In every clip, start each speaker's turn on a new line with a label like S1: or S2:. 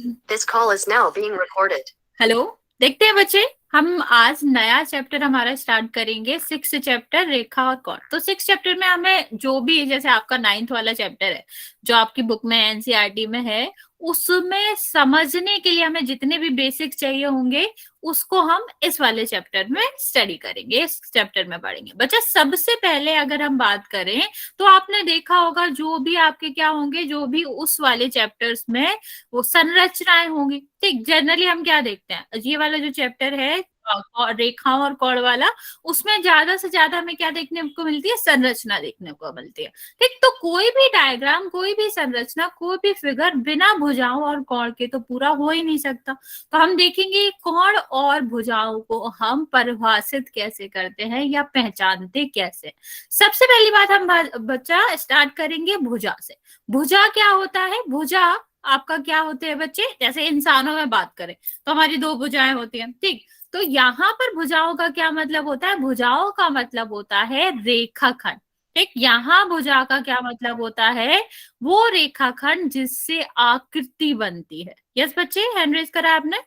S1: This call is now being recorded.
S2: Hello. देखते हैं बच्चे, हम आज नया चैप्टर हमारा स्टार्ट करेंगे, 6th चैप्टर रेखा और कौण। तो 6th चैप्टर में हमें जो भी, जैसे आपका 9th वाला चैप्टर है जो आपकी बुक में एनसीईआरटी में है, उसमें समझने के लिए हमें जितने भी बेसिक्स चाहिए होंगे उसको हम इस वाले चैप्टर में स्टडी करेंगे, इस चैप्टर में पढ़ेंगे। बच्चा सबसे पहले अगर हम बात करें तो आपने देखा होगा जो भी आपके क्या होंगे, जो भी उस वाले चैप्टर्स में वो संरचनाएं होंगी। ठीक, जनरली हम क्या देखते हैं, ये वाला जो चैप्टर है रेखाओं और कोण वाला, उसमें ज्यादा से ज्यादा हमें क्या देखने को मिलती है, संरचना देखने को मिलती है। ठीक, तो कोई भी डायग्राम, कोई भी संरचना, कोई भी फिगर बिना भुजाओं और कोण के तो पूरा हो ही नहीं सकता। तो हम देखेंगे कोण और भुजाओं को हम परिभाषित कैसे करते हैं या पहचानते कैसे। सबसे पहली बात हम बच्चा स्टार्ट करेंगे भुजा से। भुजा क्या होता है? भुजा आपका क्या होते हैं बच्चे, जैसे इंसानों में बात करें तो हमारी दो भुजाएं होती हैं। ठीक, तो यहाँ पर भुजाओं का क्या मतलब होता है? भुजाओं का मतलब होता है रेखाखंड। ठीक, यहाँ भुजा का क्या मतलब होता है? वो रेखाखंड जिससे आकृति बनती है। यस बच्चे, हैंड रेज करा आपने।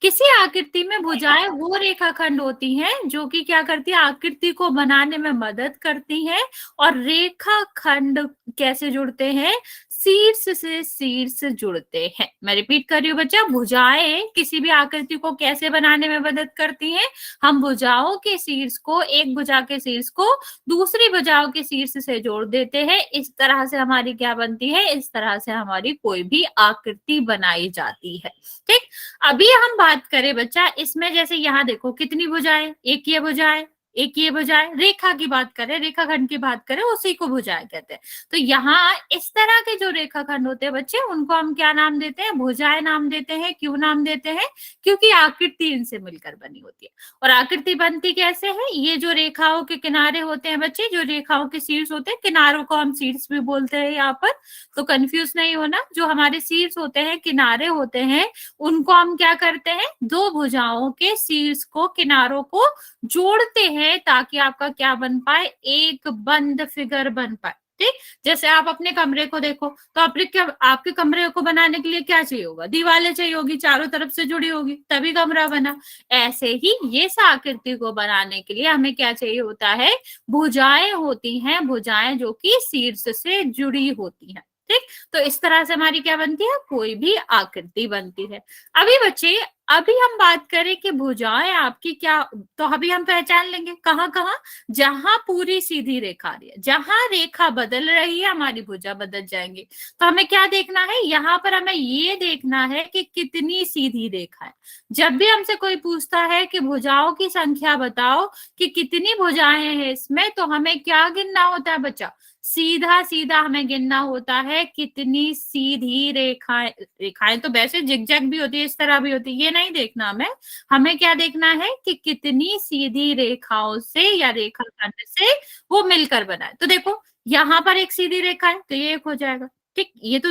S2: किसी आकृति में भुजाएं वो रेखाखंड होती हैं जो कि क्या करती है, आकृति को बनाने में मदद करती हैं। और रेखाखंड कैसे जुड़ते हैं? शीर्ष से शीर्ष जुड़ते हैं। मैं रिपीट कर रही हूँ बच्चा, भुजाएं किसी भी आकृति को कैसे बनाने में मदद करती हैं? हम भुजाओं के शीर्ष को, एक भुजा के शीर्ष को दूसरी भुजाओं के शीर्ष से जोड़ देते हैं। इस तरह से हमारी क्या बनती है? इस तरह से हमारी कोई भी आकृति बनाई जाती है। ठीक, अभी हम बात करें बच्चा इसमें, जैसे यहाँ देखो कितनी भुजाएं, एक ये भुजाएं, एक ये भुजाएं, रेखा की बात करें, रेखाखंड की बात करें, उसी को भुजाएं कहते हैं। तो यहाँ इस तरह के जो रेखाखंड होते हैं बच्चे, उनको हम क्या नाम देते हैं? भुजाएं नाम देते हैं। क्यों नाम देते हैं? क्योंकि आकृति इनसे मिलकर बनी होती है। और आकृति बनती कैसे है? ये जो रेखाओं के किनारे होते हैं बच्चे, जो रेखाओं के शीर्ष होते हैं, किनारों को हम शीर्ष भी बोलते हैं यहाँ पर, तो कंफ्यूज नहीं होना। जो हमारे शीर्ष होते हैं, किनारे होते हैं, उनको हम क्या करते हैं? दो भुजाओं के शीर्ष को, किनारों को जोड़ते हैं ताकि आपका क्या बन पाए? एक बंद फिगर बन पाए। ठीक, जैसे आप अपने कमरे को देखो तो आपके कमरे को बनाने के लिए क्या चाहिए होगा? दीवारें चाहिए होगी, चारों तरफ से जुड़ी होगी, तभी कमरा बना। ऐसे ही ये आकृति को बनाने के लिए हमें क्या चाहिए होता है? भुजाएं होती हैं, भुजाएं जो कि शीर्ष से जुड़ी होती हैं। ठीक, तो इस तरह से हमारी क्या बनती है? कोई भी आकृति बनती है। अभी बच्चे, अभी हम बात करें कि भुजाएं आपकी क्या, तो अभी हम पहचान लेंगे कहाँ कहाँ, जहां पूरी सीधी रेखा आ रही है, जहां रेखा बदल रही है हमारी भुजा बदल जाएंगी। तो हमें क्या देखना है यहाँ पर? हमें ये देखना है कि कितनी सीधी रेखा है। जब भी हमसे कोई पूछता है कि भुजाओं की संख्या बताओ कि कितनी भुजाएं हैं इसमें, तो हमें क्या गिनना होता है बच्चा? सीधा सीधा हमें गिनना होता है कितनी सीधी रेखाएं। रेखाएं तो वैसे जिगजैग भी होती है, इस तरह भी होती है, ये नहीं देखना हमें। हमें क्या देखना है कि कितनी सीधी रेखाओं से या रेखाखंड से वो मिलकर बना है। तो देखो यहाँ पर एक सीधी रेखा है तो ये एक हो जाएगा। ठीक, ये तो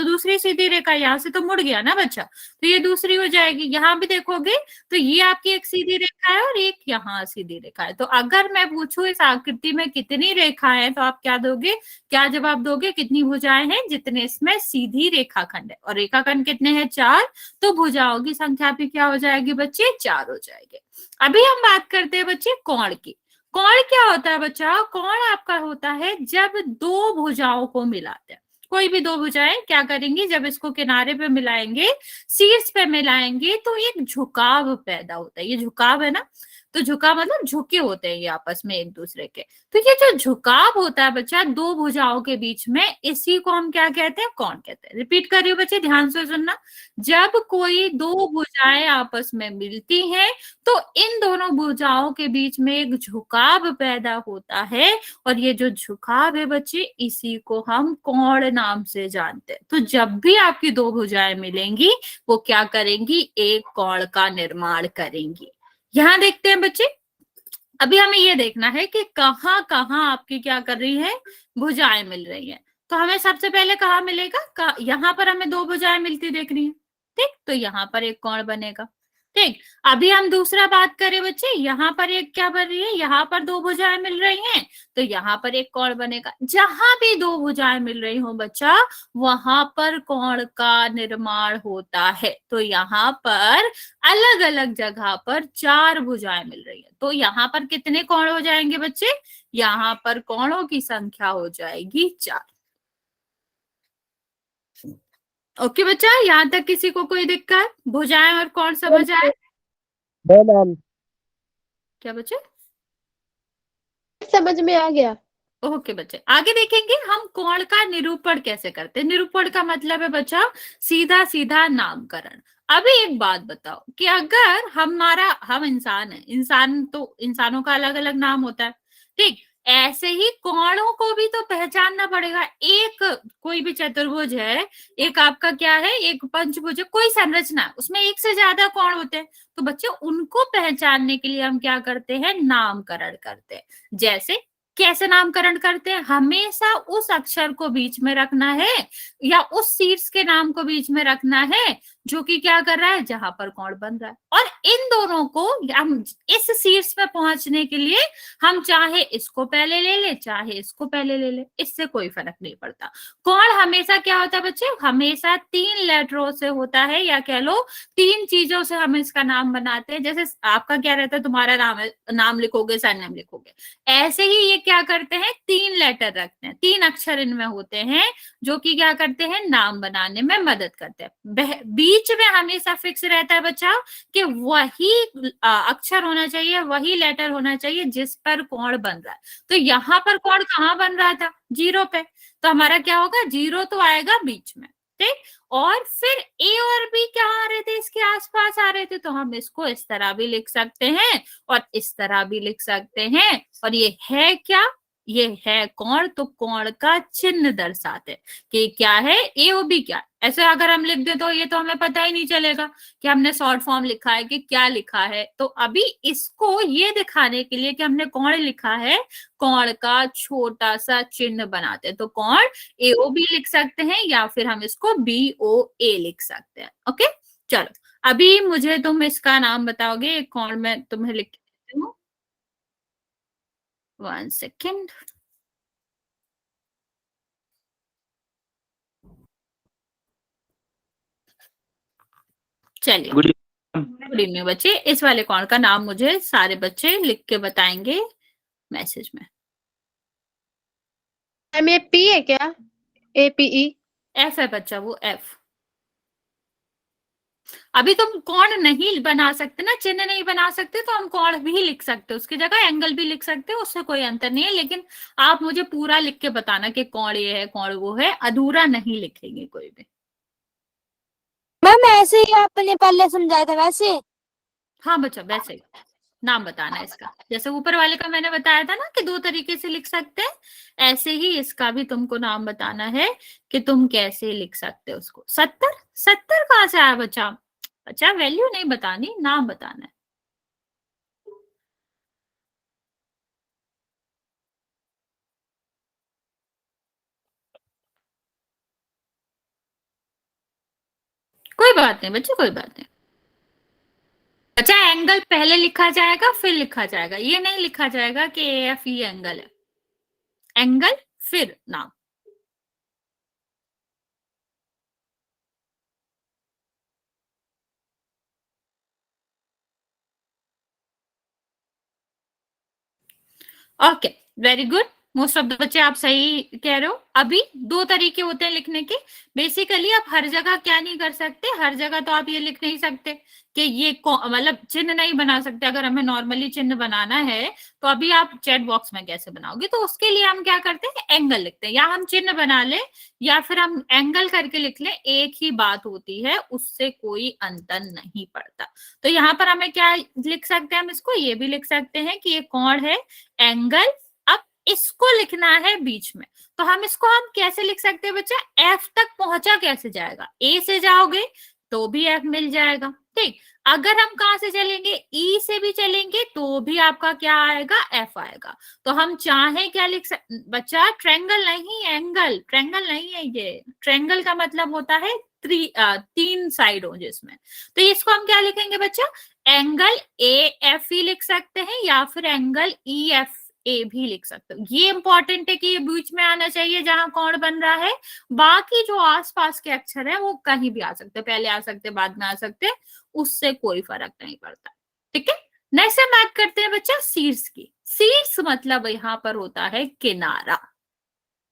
S2: दूसरी सीधी रेखा, यहाँ से तो मुड़ गया ना बच्चा, तो ये दूसरी हो जाएगी। यहाँ भी देखोगे तो ये आपकी एक सीधी रेखा है और एक यहाँ सीधी रेखा है। तो अगर मैं पूछूं इस आकृति में कितनी रेखाएं हैं, तो आप क्या दोगे? क्या जवाब दोगे? कितनी भुजाएं हैं जितने इसमें सीधी रेखाखंड है। और रेखाखंड कितने हैं? 4। तो भुजाओं की संख्या भी क्या हो जाएगी बच्चे? 4 हो जाएगी। अभी हम बात करते हैं बच्चे कोण की। कोण क्या होता है बच्चा? कोण आपका होता है जब दो भुजाओं को मिलाते हैं। कोई भी दो भुजाएं क्या करेंगी? जब इसको किनारे पे मिलाएंगे, शीर्ष पे मिलाएंगे, तो एक झुकाव पैदा होता है। ये झुकाव है ना, तो झुकाव मतलब झुके होते हैं ये आपस में एक दूसरे के। तो ये जो झुकाव होता है बच्चा दो भुजाओं के बीच में, इसी को हम क्या कहते हैं? कोण कहते हैं। रिपीट कर रही हूँ बच्चे, ध्यान से सुनना। जब कोई दो भुजाएं आपस में मिलती हैं तो इन दोनों भुजाओं के बीच में एक झुकाव पैदा होता है, और ये जो झुकाव है बच्चे, इसी को हम कोण नाम से जानते हैं। तो जब भी आपकी दो भुजाएं मिलेंगी वो क्या करेंगी? एक कोण का निर्माण करेंगी। यहां देखते हैं बच्चे, अभी हमें ये देखना है कि कहाँ कहाँ आपकी क्या कर रही है? भुजाएं मिल रही है। तो हमें सबसे पहले कहाँ मिलेगा? यहाँ पर हमें दो भुजाएं मिलती देख रही है। ठीक, तो यहाँ पर एक कोण बनेगा। ठीक, अभी हम दूसरा बात करें बच्चे, यहाँ पर एक क्या बन रही है, यहाँ पर दो भुजाएं मिल रही हैं, तो यहाँ पर एक कोण बनेगा। जहां भी दो भुजाएं मिल रही हो बच्चा, वहां पर कोण का निर्माण होता है। तो यहाँ पर अलग अलग जगह पर चार भुजाएं मिल रही है, तो यहाँ पर कितने कोण हो जाएंगे बच्चे, यहाँ पर कोणों की संख्या हो जाएगी 4। ओके बच्चा, यहाँ तक किसी को कोई दिक्कत, भुजाएं और कोण समझ आए?
S3: मैम
S2: क्या बच्चे?
S4: समझ में आ गया।
S2: ओके बच्चे, आगे देखेंगे हम कोण का निरूपण कैसे करते हैं। निरूपण का मतलब है बच्चा सीधा सीधा नामकरण। अभी एक बात बताओ कि अगर हम इंसान है, इंसानों का अलग अलग नाम होता है, ठीक, ऐसे ही कोणों को भी तो पहचानना पड़ेगा। एक कोई भी चतुर्भुज है, एक आपका क्या है, एक पंचभुज है, कोई संरचना है, उसमें एक से ज्यादा कोण होते हैं, तो बच्चे उनको पहचानने के लिए हम क्या करते हैं, नामकरण करते हैं। जैसे कैसे नामकरण करते हैं, हमेशा उस अक्षर को बीच में रखना है या उस शीर्ष के नाम को बीच में रखना है जो कि क्या कर रहा है, जहां पर कोण बन रहा है। और इन दोनों को हम इस शीर्ष पे पहुंचने के लिए हम चाहे इसको पहले ले ले, चाहे इसको पहले ले ले, इससे कोई फर्क नहीं पड़ता। कोण हमेशा क्या होता है बच्चे, हमेशा 3 लेटरों से होता है, या कह लो 3 चीजों से हम इसका नाम बनाते हैं। जैसे आपका क्या रहता है, तुम्हारा नाम है, नाम लिखोगे, सरनेम लिखोगे, ऐसे ही ये क्या करते हैं, 3 लेटर रखते हैं, 3 अक्षर इनमें होते हैं जो कि क्या करते हैं, नाम बनाने में मदद करते हैं। बीच में हमेशा फिक्स रहता है बच्चा कि वही अक्षर होना चाहिए, वही लेटर होना चाहिए जिस पर कोण बन रहा है। तो यहाँ पर कोण कहाँ बन रहा था, 0 पे, तो हमारा क्या होगा, 0 तो आएगा बीच में, ठीक। और फिर ए और बी क्या आ रहे थे, इसके आसपास आ रहे थे, तो हम इसको इस तरह भी लिख सकते हैं और इस तरह भी लिख सकते हैं। और ये है क्या, ये है कोण, तो कोण का चिन्ह दर्शाते हैं कि क्या है, ए और बी क्या। ऐसे अगर हम लिख दे तो ये तो हमें पता ही नहीं चलेगा कि हमने शॉर्ट फॉर्म लिखा है कि क्या लिखा है। तो अभी इसको ये दिखाने के लिए कि हमने कोण लिखा है, कोण का छोटा सा चिन्ह बनाते हैं। तो कोण एओ बी लिख सकते हैं या फिर हम इसको बी ओ ए लिख सकते हैं। ओके, चलो अभी मुझे तुम इसका नाम बताओगे, एक कोण में तुम्हें लिख देती हूँ, 1 सेकेंड। चलिए, गुड इवनिंग बच्चे, इस वाले कोण का नाम मुझे सारे बच्चे लिख के बताएंगे मैसेज में।
S4: मैम ये पी है क्या, APE?
S2: एफ है बच्चा, वो एफ। अभी तुम कोण नहीं बना सकते ना, चिन्ह नहीं बना सकते, तो हम कोण भी लिख सकते, उसकी जगह एंगल भी लिख सकते, उससे कोई अंतर नहीं है। लेकिन आप मुझे पूरा लिख के बताना कि कोण ये है, कोण वो है, अधूरा नहीं लिखेंगे कोई भी।
S5: मैम ऐसे ही आपने पहले समझाया था वैसे।
S2: हाँ बच्चा, वैसे ही नाम बताना है इसका, जैसे ऊपर वाले का मैंने बताया था ना कि 2 तरीके से लिख सकते हैं, ऐसे ही इसका भी तुमको नाम बताना है कि तुम कैसे लिख सकते हो उसको। 70 कहाँ से आया बच्चा, अच्छा वैल्यू नहीं बतानी, नाम बताना है। कोई बात नहीं बच्चे, कोई बात नहीं। अच्छा, एंगल पहले लिखा जाएगा फिर लिखा जाएगा, ये नहीं लिखा जाएगा कि AFE एंगल है, एंगल फिर नाम। Okay, very good, most of the बच्चे आप सही कह रहे हो। अभी 2 तरीके होते हैं लिखने के। बेसिकली आप हर जगह क्या नहीं कर सकते, हर जगह तो आप ये लिख नहीं सकते कि ये मतलब चिन्ह नहीं बना सकते। अगर हमें नॉर्मली चिन्ह बनाना है तो अभी आप चैट बॉक्स में कैसे बनाओगे, तो उसके लिए हम क्या करते हैं, एंगल लिखते हैं, या हम चिन्ह बना ले या फिर हम एंगल करके लिख ले, एक ही बात होती है, उससे कोई अंतर नहीं पड़ता। तो यहाँ पर हमें क्या लिख सकते हैं, हम इसको ये भी लिख सकते हैं कि ये कोण है, एंगल, अब इसको लिखना है बीच में। तो हम इसको हम कैसे लिख सकते हैं बच्चा, एफ तक पहुंचा कैसे जाएगा, ए से जाओगे तो भी एफ मिल जाएगा, ठीक। अगर हम कहाँ से चलेंगे, ई से भी चलेंगे तो भी आपका क्या आएगा, एफ आएगा। तो हम चाहे क्या लिख सकते बच्चा, ट्रेंगल नहीं, एंगल, ट्रेंगल नहीं है ये। ट्रेंगल का मतलब होता है तीन साइड हो जिसमें, तो इसको हम क्या लिखेंगे बच्चा, एंगल ए एफ ही लिख सकते हैं, या फिर एंगल ई एफ ए भी लिख सकते हो। ये इंपॉर्टेंट है कि ये बीच में आना चाहिए जहां कोण बन रहा है। बाकी जो आसपास के अक्षर है वो कहीं भी आ सकते हैं, पहले आ सकते हैं, बाद में आ सकते हैं, उससे कोई फर्क नहीं पड़ता। ठीक है, नेक्स्ट हम बात करते हैं बच्चा शीर्ष की। शीर्ष मतलब यहाँ पर होता है किनारा।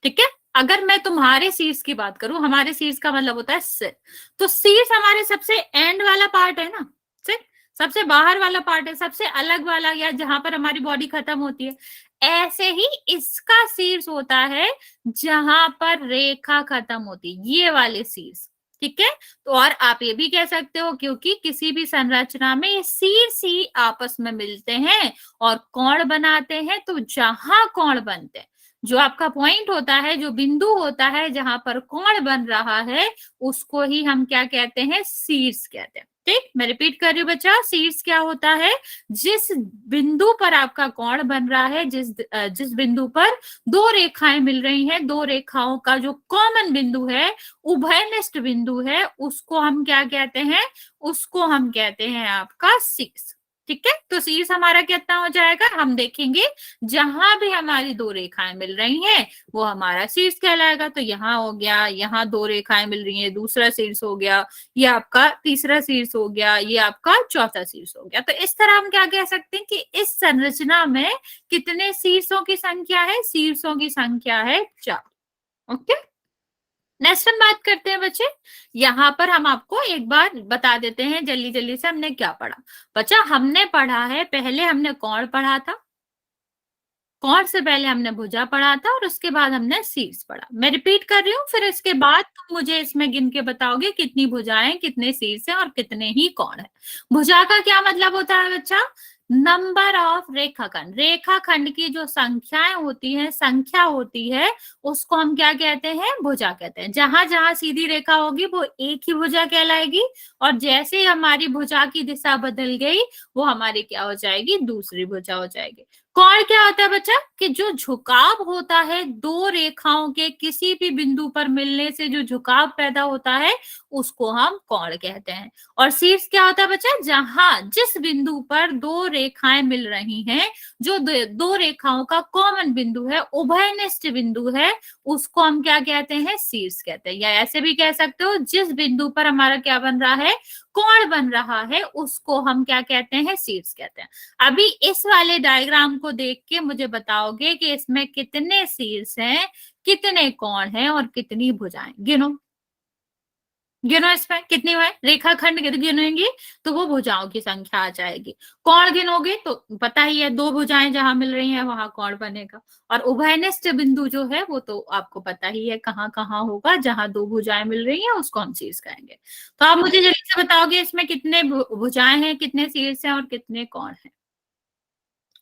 S2: ठीक है, अगर मैं तुम्हारे शीर्ष की बात करूं, हमारे शीर्ष का मतलब होता है सिर, तो शीर्ष हमारे सबसे एंड वाला पार्ट है ना, सिर सबसे बाहर वाला पार्ट है, सबसे अलग वाला, या जहां पर हमारी बॉडी खत्म होती है। ऐसे ही इसका शीर्ष होता है जहां पर रेखा खत्म होती है, ये वाले शीर्ष। ठीक है, तो और आप ये भी कह सकते हो क्योंकि किसी भी संरचना में ये शीर्ष ही आपस में मिलते हैं और कोण बनाते हैं। तो जहां कोण बनते हैं, जो आपका पॉइंट होता है, जो बिंदु होता है जहां पर कोण बन रहा है, उसको ही हम क्या कहते हैं, शीर्ष कहते हैं। ठीक, मैं रिपीट कर रही हूँ बच्चा, शीर्ष क्या होता है, जिस बिंदु पर आपका कोण बन रहा है, जिस बिंदु पर दो रेखाएं मिल रही हैं, दो रेखाओं का जो कॉमन बिंदु है, उभयनिष्ठ बिंदु है, उसको हम क्या कहते हैं, उसको हम कहते हैं आपका शीर्ष। ठीक है, तो शीर्ष हमारा कितना हो जाएगा, हम देखेंगे जहां भी हमारी दो रेखाएं मिल रही हैं वो हमारा शीर्ष कहलाएगा। तो यहाँ हो गया, यहाँ दो रेखाएं मिल रही हैं, दूसरा शीर्ष हो गया, ये आपका तीसरा शीर्ष हो गया, ये आपका चौथा शीर्ष हो गया। तो इस तरह हम क्या कह सकते हैं कि इस संरचना में कितने शीर्षों की संख्या है, शीर्षों की संख्या है 4। ओके, नेक्स्ट हम बात करते हैं बच्चे, यहाँ पर हम आपको एक बार बता देते हैं जल्दी जल्दी से हमने क्या पढ़ा। बच्चा हमने पढ़ा है, पहले हमने कोण पढ़ा था, कोण से पहले हमने भुजा पढ़ा था, और उसके बाद हमने शीर्ष पढ़ा। मैं रिपीट कर रही हूँ, फिर इसके बाद तुम मुझे इसमें गिन के बताओगे कितनी भुजाएं, कितने शीर्ष हैं और कितने ही कोण है। भुजा का क्या मतलब होता है बच्चा, नंबर ऑफ रेखाखंड, रेखाखंड की जो संख्याएं होती हैं, संख्या होती है, उसको हम क्या कहते हैं, भुजा कहते हैं। जहां जहां सीधी रेखा होगी वो एक ही भुजा कहलाएगी, और जैसे ही हमारी भुजा की दिशा बदल गई वो हमारी क्या हो जाएगी, दूसरी भुजा हो जाएगी। कोण क्या होता है बच्चा, कि जो झुकाव होता है दो रेखाओं के किसी भी बिंदु पर मिलने से जो झुकाव पैदा होता है उसको हम कोण कहते हैं। और शीर्ष क्या होता है बच्चा, जहां जिस बिंदु पर दो रेखाएं मिल रही हैं, जो दो रेखाओं का कॉमन बिंदु है, उभयनिष्ठ बिंदु है, उसको हम क्या कहते हैं, शीर्ष कहते हैं। या ऐसे भी कह सकते हो, जिस बिंदु पर हमारा क्या बन रहा है, कोण बन रहा है, उसको हम क्या कहते हैं, शीर्ष कहते हैं। अभी इस वाले डायग्राम को देख के मुझे बताओगे कि इसमें कितने शीर्ष हैं, कितने कोण हैं और कितनी भुजाएं, गिनो गिनो, इसमें कितनी है, रेखाखंड गिनेंगे तो वो भुजाओं की संख्या आ जाएगी। कोण गिनोगे तो पता ही है, दो भुजाएं जहां मिल रही हैं वहां कोण बनेगा। और उभयनिष्ठ बिंदु जो है वो तो आपको पता ही है कहाँ कहाँ होगा, जहां दो भुजाएं मिल रही हैं उसको हम शीर्ष कहेंगे। तो आप मुझे जल्दी से बताओगे इसमें कितने भुजाएं हैं, कितने शीर्ष हैं और कितने कोण हैं।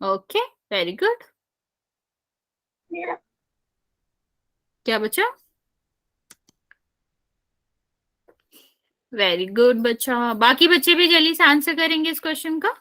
S2: Okay, very good. क्या बचा, वेरी गुड बच्चा। बाकी बच्चे भी जल्दी से आंसर करेंगे इस क्वेश्चन का।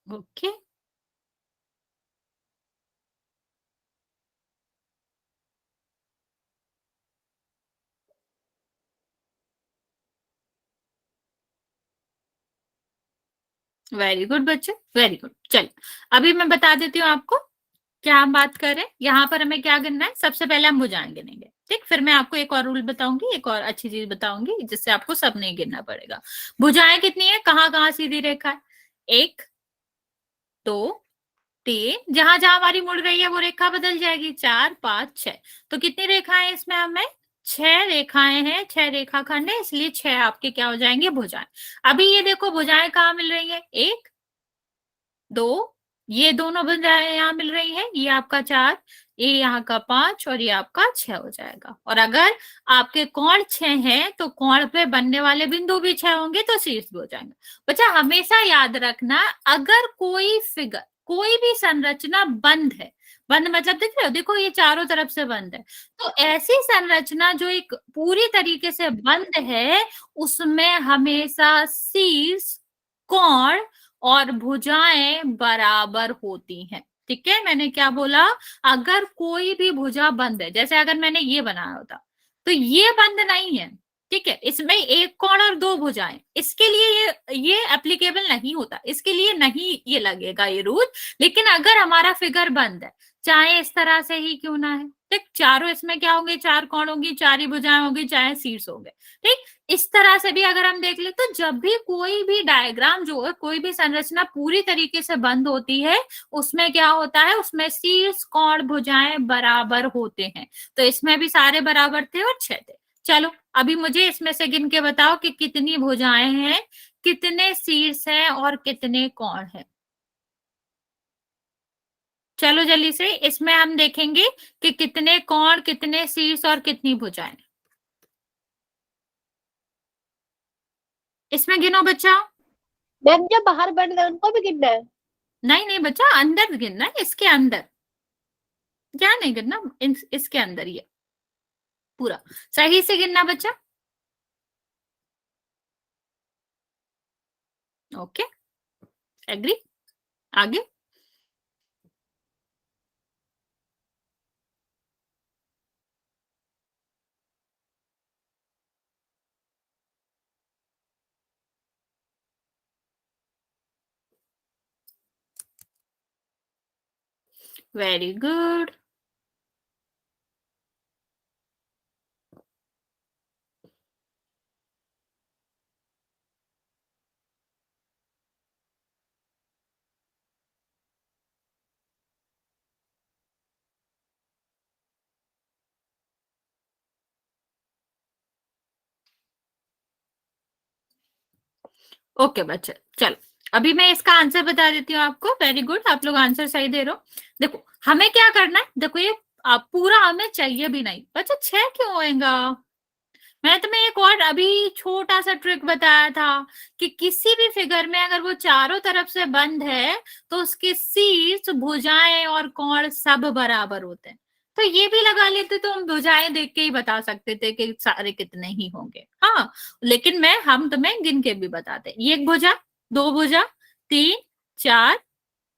S2: ओके, वेरी गुड बच्चे, वेरी गुड। चलिए अभी मैं बता देती हूँ आपको क्या हम बात कर रहे हैं। यहाँ पर हमें क्या करना है, सबसे पहले हम भुजाएं गिनेंगे। ठीक, फिर मैं आपको एक और रूल बताऊंगी, एक और अच्छी चीज बताऊंगी जिससे आपको सब नहीं गिनना पड़ेगा। भुजाएं कितनी है, कहाँ कहाँ सीधी रेखा है, 1 2 3, जहां जहां हमारी मुड़ रही है वो रेखा बदल जाएगी, 4 5 6। तो कितनी रेखाएं हैं इसमें, हमें 6 रेखाएं हैं, 6 रेखाखंड है, इसलिए 6 आपके क्या हो जाएंगे, भुजाएं। अभी ये देखो भुजाएं कहाँ मिल रही है, 1 2, ये दोनों भुजाएं यहाँ मिल रही है, ये आपका 4, ये यहाँ का 5 और ये आपका 6 हो जाएगा। और अगर आपके कोण 6 हैं तो कोण पे बनने वाले बिंदु भी 6 होंगे तो शीर्ष भी हो जाएंगे। बच्चा हमेशा याद रखना, अगर कोई फिगर, कोई भी संरचना बंद है, बंद मतलब देख रहे हो, देखो ये चारों तरफ से बंद है, तो ऐसी संरचना जो एक पूरी तरीके से बंद है उसमें हमेशा शीर्ष, कोण और भुजाएं बराबर होती हैं। ठीक है, मैंने क्या बोला, अगर कोई भी भुजा बंद है, जैसे अगर मैंने ये बनाया होता तो ये बंद नहीं है, ठीक है, इसमें एक कोण और दो भुजाएं, इसके लिए ये एप्लीकेबल नहीं होता, इसके लिए नहीं ये लगेगा ये रूल। लेकिन अगर हमारा फिगर बंद है, चाहे इस तरह से ही क्यों ना है, ठीक, चारों इसमें क्या होंगे, 4 कोण होंगी, 4 ही भुजाएं होंगी, चाहे शीर्ष होंगे, ठीक, इस तरह से भी अगर हम देख ले तो जब भी कोई भी डायग्राम जो है, कोई भी संरचना पूरी तरीके से बंद होती है उसमें क्या होता है, उसमें शीर्ष, कोण, भुजाएं बराबर होते हैं। तो इसमें भी सारे बराबर थे और 6 थे। चलो अभी मुझे इसमें से गिन के बताओ कि कितनी भुजाएं हैं, कितने शीर्ष हैं और कितने कोण हैं। चलो जल्दी से इसमें हम देखेंगे कि कितने कोण, कितने शीर्ष और कितनी भुजाएं। इसमें गिनो बच्चा।
S4: मैम जो बाहर बन रहे हैं उनको भी गिनना है?
S2: नहीं नहीं बच्चा, अंदर गिनना है, इसके अंदर, क्या नहीं गिनना, इसके अंदर ये पूरा सही से गिनना बच्चा। ओके, एग्री, आगे। Very good. ओके बच्चे, चलो अभी मैं इसका आंसर बता देती हूँ आपको। वेरी गुड, आप लोग आंसर सही दे रहे हो। देखो हमें क्या करना है, देखो ये पूरा हमें चाहिए भी नहीं बच्चा, 6 क्यों होएगा। मैंने तुम्हें एक और अभी छोटा सा ट्रिक बताया था कि किसी भी फिगर में अगर वो चारों तरफ से बंद है तो उसके शीर्ष, भुजाएं और कोण सब बराबर होते हैं। तो ये भी लगा लेते तो हम भुजाएं देख के ही बता सकते थे कि सारे कितने ही होंगे। हाँ, लेकिन हम तुम्हें गिन के भी बताते, एक भुजा, दो भुजा, 3, 4,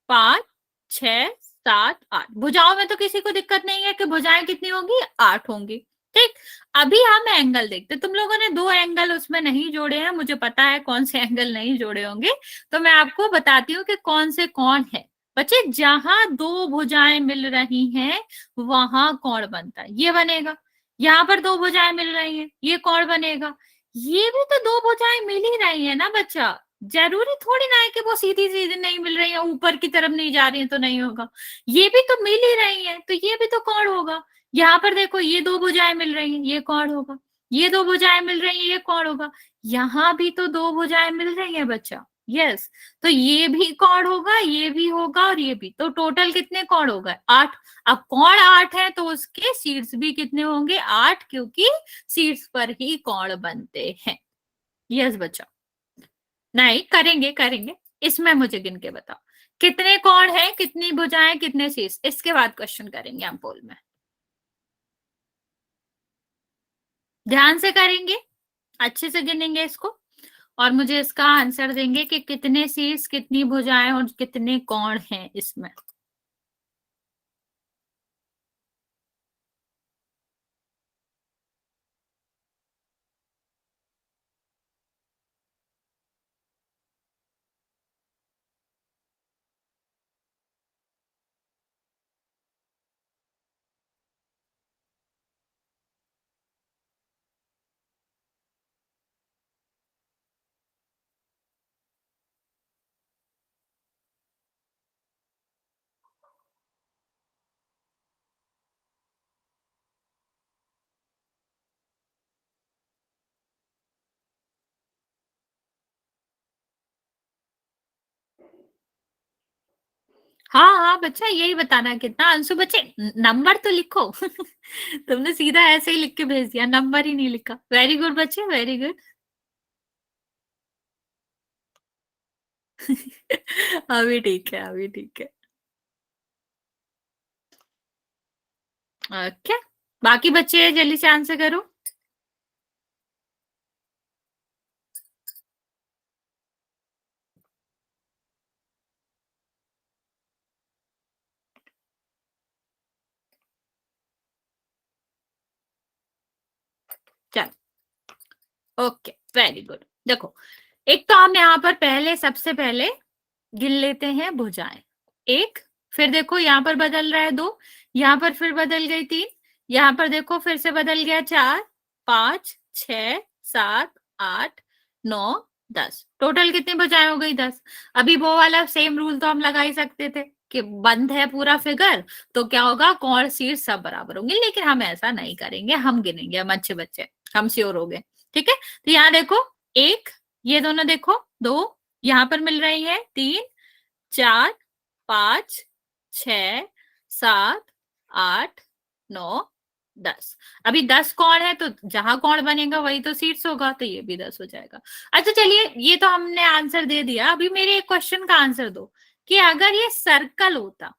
S2: 5, 6, 7, 8 भुजाओं में तो किसी को दिक्कत नहीं है कि भुजाएं कितनी होंगी, 8 होंगी। ठीक, अभी हम एंगल देखते, तुम लोगों ने 2 एंगल उसमें नहीं जोड़े हैं, मुझे पता है कौन से एंगल नहीं जोड़े होंगे, तो मैं आपको बताती हूँ कि कौन से कौन है। बच्चे जहां 2 भुजाएं मिल रही हैं वहां कौन बनता है, ये बनेगा। यहाँ पर 2 भुजाएं मिल रही हैं, ये कौन बनेगा। ये भी तो 2 भुजाएं मिल ही रही है ना बच्चा, जरूरी थोड़ी ना है कि वो सीधी सीधी नहीं मिल रही है, ऊपर की तरफ नहीं जा रही है तो नहीं होगा। ये भी तो मिल ही रही है तो ये भी तो कौन होगा। यहाँ पर देखो ये 2 भुजाएं मिल रही हैं, ये कौन होगा। ये 2 भुजाएं मिल रही हैं, ये कौन होगा। यहाँ भी तो 2 भुजाएं मिल रही हैं बच्चा, यस, तो ये भी कौन होगा, ये भी होगा और ये भी, तो टोटल कितने कौन हो गए, 8। अब कौन 8 है तो उसके शीर्ष भी कितने होंगे, 8, क्योंकि शीर्ष पर ही कौन बनते हैं। यस बच्चा, नहीं करेंगे करेंगे, इसमें मुझे गिन के बताओ कितने कोण है, कितनी भुजाएं, कितने शीर्ष, इसके बाद क्वेश्चन करेंगे हम पोल में। ध्यान से करेंगे, अच्छे से गिनेंगे इसको और मुझे इसका आंसर देंगे कि कितने शीर्ष, कितनी भुजाएं और कितने कोण हैं इसमें। हाँ हाँ बच्चा, यही बताना है कितना। अंशु बच्चे नंबर तो लिखो। तुमने सीधा ऐसे ही लिख के भेज दिया, नंबर ही नहीं लिखा। वेरी गुड बच्चे, वेरी गुड। अभी ठीक है, अभी ठीक है। ओके, बाकी बच्चे जल्दी से आंसर करो। चलो, ओके, वेरी गुड। देखो, एक तो हम यहाँ पर पहले, सबसे पहले गिन लेते हैं भुजाएं। एक, फिर देखो यहाँ पर बदल रहा है 2, यहाँ पर फिर बदल गई 3, यहाँ पर देखो फिर से बदल गया 4, 5, 6, 7, 8, 9, 10। टोटल कितनी भुजाएं हो गई? 10। अभी वो वाला सेम रूल तो हम लगा ही सकते थे कि बंद है पूरा फिगर, तो क्या होगा, कौन शीर्ष सब बराबर होंगे। लेकिन हम ऐसा नहीं करेंगे, हम गिनेंगे। हम अच्छे बच्चे, हम श्योर हो गए। ठीक है, तो यहाँ देखो 1, ये दोनों देखो 2, यहाँ पर मिल रही है 3, 4, 5, 6, 7, 8, 9, 10। अभी 10 कौन है, तो जहां कौन बनेगा वही तो शीर्ष होगा, तो ये भी 10 हो जाएगा। अच्छा चलिए, ये तो हमने आंसर दे दिया। अभी मेरे एक क्वेश्चन का आंसर दो कि अगर ये सर्कल होता,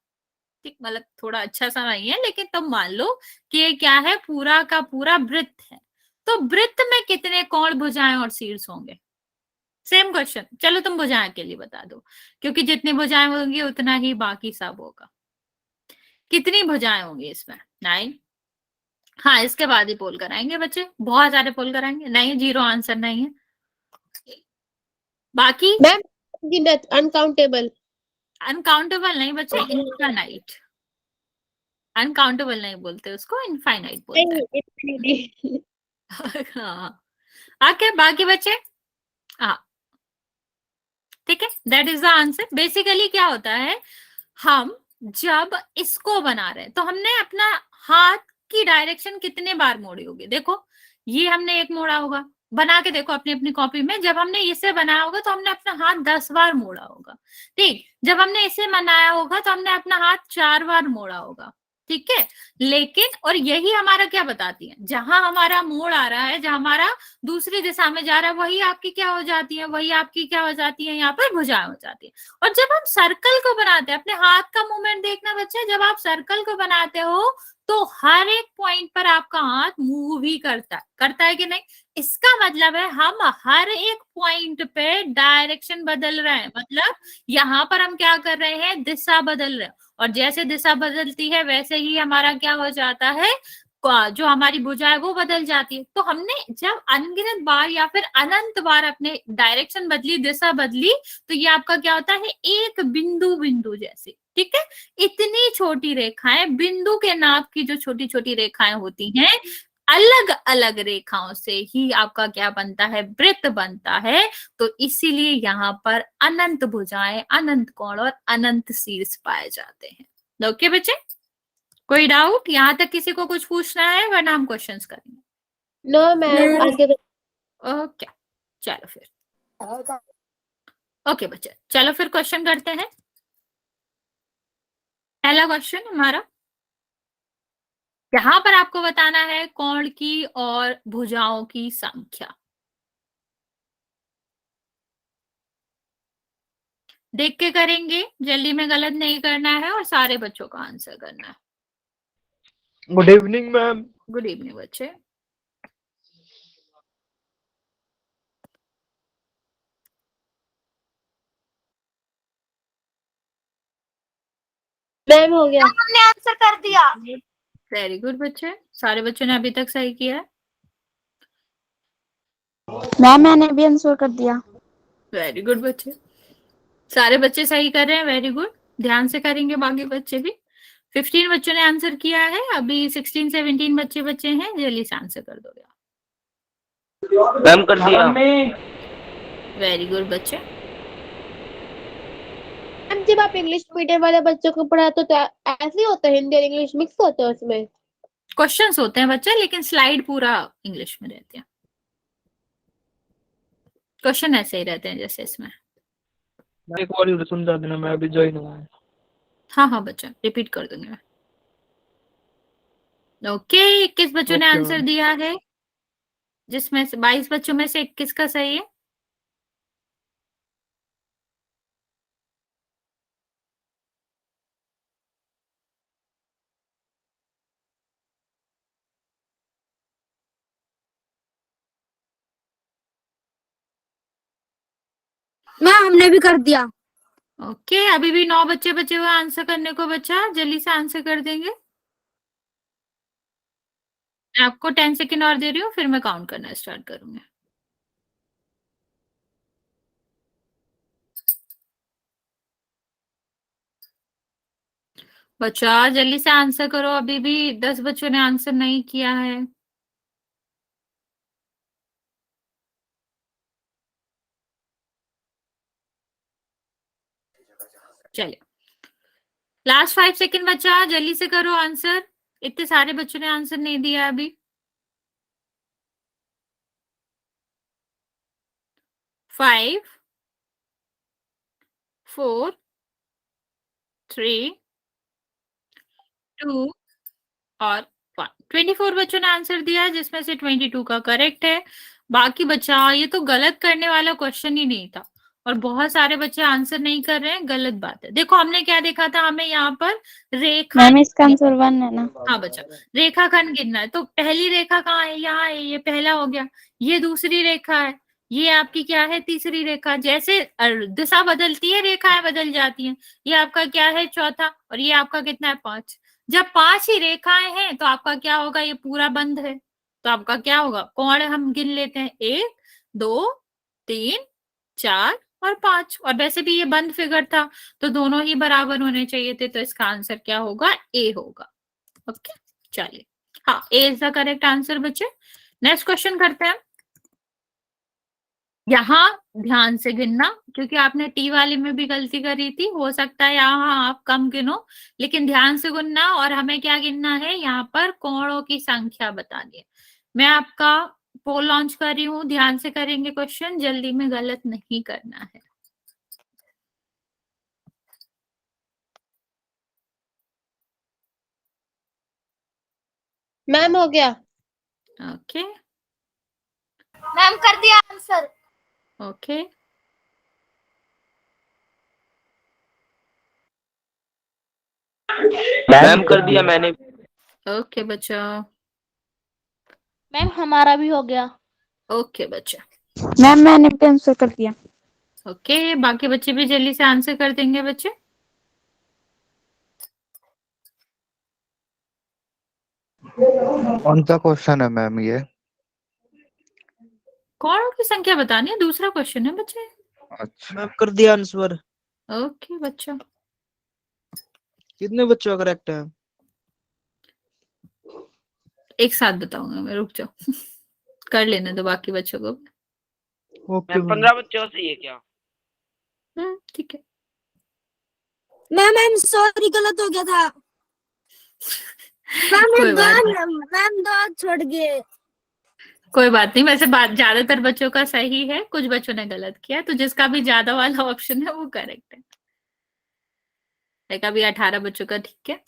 S2: ठीक, मतलब थोड़ा अच्छा सा नहीं है, लेकिन तुम मान लो कि ये क्या है, पूरा का पूरा वृत्त है, तो वृत्त में कितने कोण, भुजाएं और शीर्ष होंगे? Same question. चलो तुम भुजाएं के लिए बता दो, क्योंकि जितनी भुजाएं होंगी उतना ही बाकी सब होगा। कितनी भुजाएं होंगी इसमें? 9। हाँ, इसके बाद ही पोल कराएंगे बच्चे, बहुत सारे पोल कराएंगे। नहीं, 0 आंसर नहीं है। बाकी
S4: मैम गिनत अनकाउंटेबल।
S2: अनकाउंटेबल नहीं बच्चे, इनफाइनाइट। अनकाउंटेबल नहीं बोलते उसको, इनफाइनाइट बोलते हैं।
S4: नहीं,
S2: हाँ, आके बाकी बच्चे, हाँ ठीक है, that is the answer. Basically क्या होता है, हम जब इसको बना रहे हैं तो हमने अपना हाथ की डायरेक्शन कितने बार मोड़ी होगी? देखो, ये हमने एक मोड़ा होगा, बना के देखो अपनी अपनी कॉपी में। जब हमने इसे बनाया होगा तो हमने अपना हाथ 10 बार मोड़ा होगा। ठीक, जब हमने इसे बनाया होगा तो हमने अपना हाथ 4 बार मोड़ा होगा। ठीक है, लेकिन और यही हमारा क्या बताती है, जहां हमारा मोड़ आ रहा है, जहां हमारा दूसरी दिशा में जा रहा है, वही आपकी क्या हो जाती है, वही आपकी क्या हो जाती है, यहाँ पर भुजाएं हो जाती है। और जब हम सर्कल को बनाते हैं, अपने हाथ का मूवमेंट देखना बच्चे, जब आप सर्कल को बनाते हो तो हर एक पॉइंट पर आपका हाथ मूव ही करता है कि नहीं? इसका मतलब है हम हर एक पॉइंट पे डायरेक्शन बदल रहे हैं, मतलब यहाँ पर हम क्या कर रहे हैं, दिशा बदल रहे हैं। और जैसे दिशा बदलती है वैसे ही हमारा क्या हो जाता है, जो हमारी भुजा है वो बदल जाती है। तो हमने जब अनगिनत बार या फिर अनंत बार अपने डायरेक्शन बदली, दिशा बदली, तो ये आपका क्या होता है, एक बिंदु बिंदु जैसे। ठीक है, इतनी छोटी रेखाएं, बिंदु के नाप की जो छोटी छोटी रेखाएं होती हैं, अलग अलग रेखाओं से ही आपका क्या बनता है, वृत्त बनता है। तो इसीलिए यहाँ पर अनंत भुजाएं, अनंत कोण और अनंत शीर्ष पाए जाते हैं। ओके बच्चे, कोई डाउट? यहाँ तक किसी को कुछ पूछना है, वरना हम क्वेश्चंस करेंगे।
S4: नो मैम, आगे
S2: ओके, चलो फिर। ओके बच्चे, चलो फिर क्वेश्चन करते हैं। पहला क्वेश्चन हमारा, यहाँ पर आपको बताना है कोण की और भुजाओं की संख्या। देख के करेंगे, जल्दी में गलत नहीं करना है और सारे बच्चों का आंसर करना है।
S3: Good evening ma'am.
S2: Good evening बच्चे।
S4: मैम हो गया।
S5: हमने आंसर कर दिया।
S2: वेरी गुड बच्चे, सारे बच्चों ने अभी तक सही किया है।
S5: मैम मैंने भी आंसर कर दिया।
S2: वेरी गुड बच्चे, सारे बच्चे सही कर रहे हैं। वेरी गुड, ध्यान से करेंगे बाकी बच्चे भी। 15 बच्चों ने आंसर किया है, अभी 16-17 बच्चे हैं, जल्दी से आंसर कर दोगे।
S3: मैम कर दिया।
S2: वेरी गुड बच्चे।
S4: मैम जब आप इंग्लिश मीडियम वाले बच्चों को पढ़ाते तो ऐसे ही होता है, हिंदी और इंग्लिश मिक्स होता है उसमें?
S2: क्वेश्चंस होते हैं बच्चे, लेकिन स्लाइड पूरा इंग्लिश में रहती है। क्वेश्चन ऐसे ही रहते हैं जैसे इसमें।
S3: एक बार समझा देना, मैं अभी ज्वाइन हुआ हूँ।
S2: हाँ हाँ बच्चा, रिपीट कर दूंगी मैं। ओके, 21 बच्चों ने
S6: ओके
S2: आंसर
S6: मैम।
S2: दिया है, जिसमें से 22 बच्चों में से 21 का सही है।
S5: मैम हमने भी कर दिया।
S2: ओके, अभी भी 9 बच्चे बचे हुए आंसर करने को। बच्चा जल्दी से आंसर कर देंगे। मैं आपको 10 सेकेंड और दे रही हूँ, फिर मैं काउंट करना स्टार्ट करूंगी। बच्चा जल्दी से आंसर करो, अभी भी 10 बच्चों ने आंसर नहीं किया है। चलिए, लास्ट 5 सेकेंड बच्चा, जल्दी से करो आंसर। इतने सारे बच्चों ने आंसर नहीं दिया अभी। 5, 4, 3, 2 और 1। 24 बच्चों ने आंसर दिया, जिसमें से 22 का करेक्ट है। बाकी बच्चा, ये तो गलत करने वाला क्वेश्चन ही नहीं था, और बहुत सारे बच्चे आंसर नहीं कर रहे हैं, गलत बात है। देखो हमने क्या देखा था, हमें यहाँ पर रेखा,
S5: मैम इसका आंसर 1 है ना?
S2: हाँ बच्चा, रेखाखंड गिनना है। तो पहली रेखा कहाँ है? यहाँ है, ये पहला हो गया। ये दूसरी रेखा है, ये आपकी क्या है? तीसरी रेखा। जैसे दिशा बदलती है, रेखाएं बदल जाती हैं। ये आपका क्या है? चौथा। और ये आपका कितना है? 5। जब 5 ही रेखाएं हैं तो आपका क्या होगा? ये पूरा बंद है, तो आपका क्या होगा? कोण हम गिन लेते हैं, 1, 2, 3, 4 और 5। और वैसे भी ये बंद फिगर था, तो दोनों ही बराबर होने चाहिए थे, तो इसका आंसर क्या होगा? ए होगा। ओके, चलिए, हाँ, ए इज द करेक्ट आंसर बच्चे। नेक्स्ट क्वेश्चन करते हैं। यहाँ ध्यान से गिनना, क्योंकि आपने टी वाले में भी गलती करी थी। हो सकता है यहाँ आप कम गिनो, लेकिन ध्यान से गिनना। और हमें क्या गिनना है? यहाँ पर कोणों की संख्या बतानी है। मैं आपका पोल लॉन्च कर रही हूँ, ध्यान से करेंगे क्वेश्चन, जल्दी में गलत नहीं करना है।
S4: मैम हो गया।
S2: ओके
S5: मैम कर दिया आंसर।
S2: ओके,
S3: मैम कर दिया मैंने।
S2: ओके बच्चा,
S5: मैम हमारा भी हो गया।
S2: ओके बच्चा,
S5: मैम मैंने भी आंसर कर दिया।
S2: ओके। बाकी बच्चे भी जल्दी से आंसर कर देंगे बच्चे।
S6: कौन सा क्वेश्चन है मैम ये?
S2: कोणों की संख्या बतानी है, दूसरा क्वेश्चन है बच्चे।
S6: अच्छा
S7: मैम कर दिया आंसर।
S2: ओके बच्चा,
S7: कितने बच्चों का करेक्ट है?
S2: एक साथ बताऊंगा मैं, रुक जाओ। कर लेने दो बाकी बच्चों को।
S7: Okay
S3: ma'am
S7: ma'am.
S3: 15 बच्चों सही है क्या?
S2: ठीक है।
S5: मैम सॉरी गलत हो गया था।
S2: कोई बात नहीं,
S5: मैम दो छोड़ गए।
S2: कोई बात नहीं। वैसे बात ज्यादातर बच्चों का सही है, कुछ बच्चों ने गलत किया, तो जिसका भी ज्यादा वाला ऑप्शन है वो करेक्ट है। लाइक अभी 18 बच्चों का ठीक है।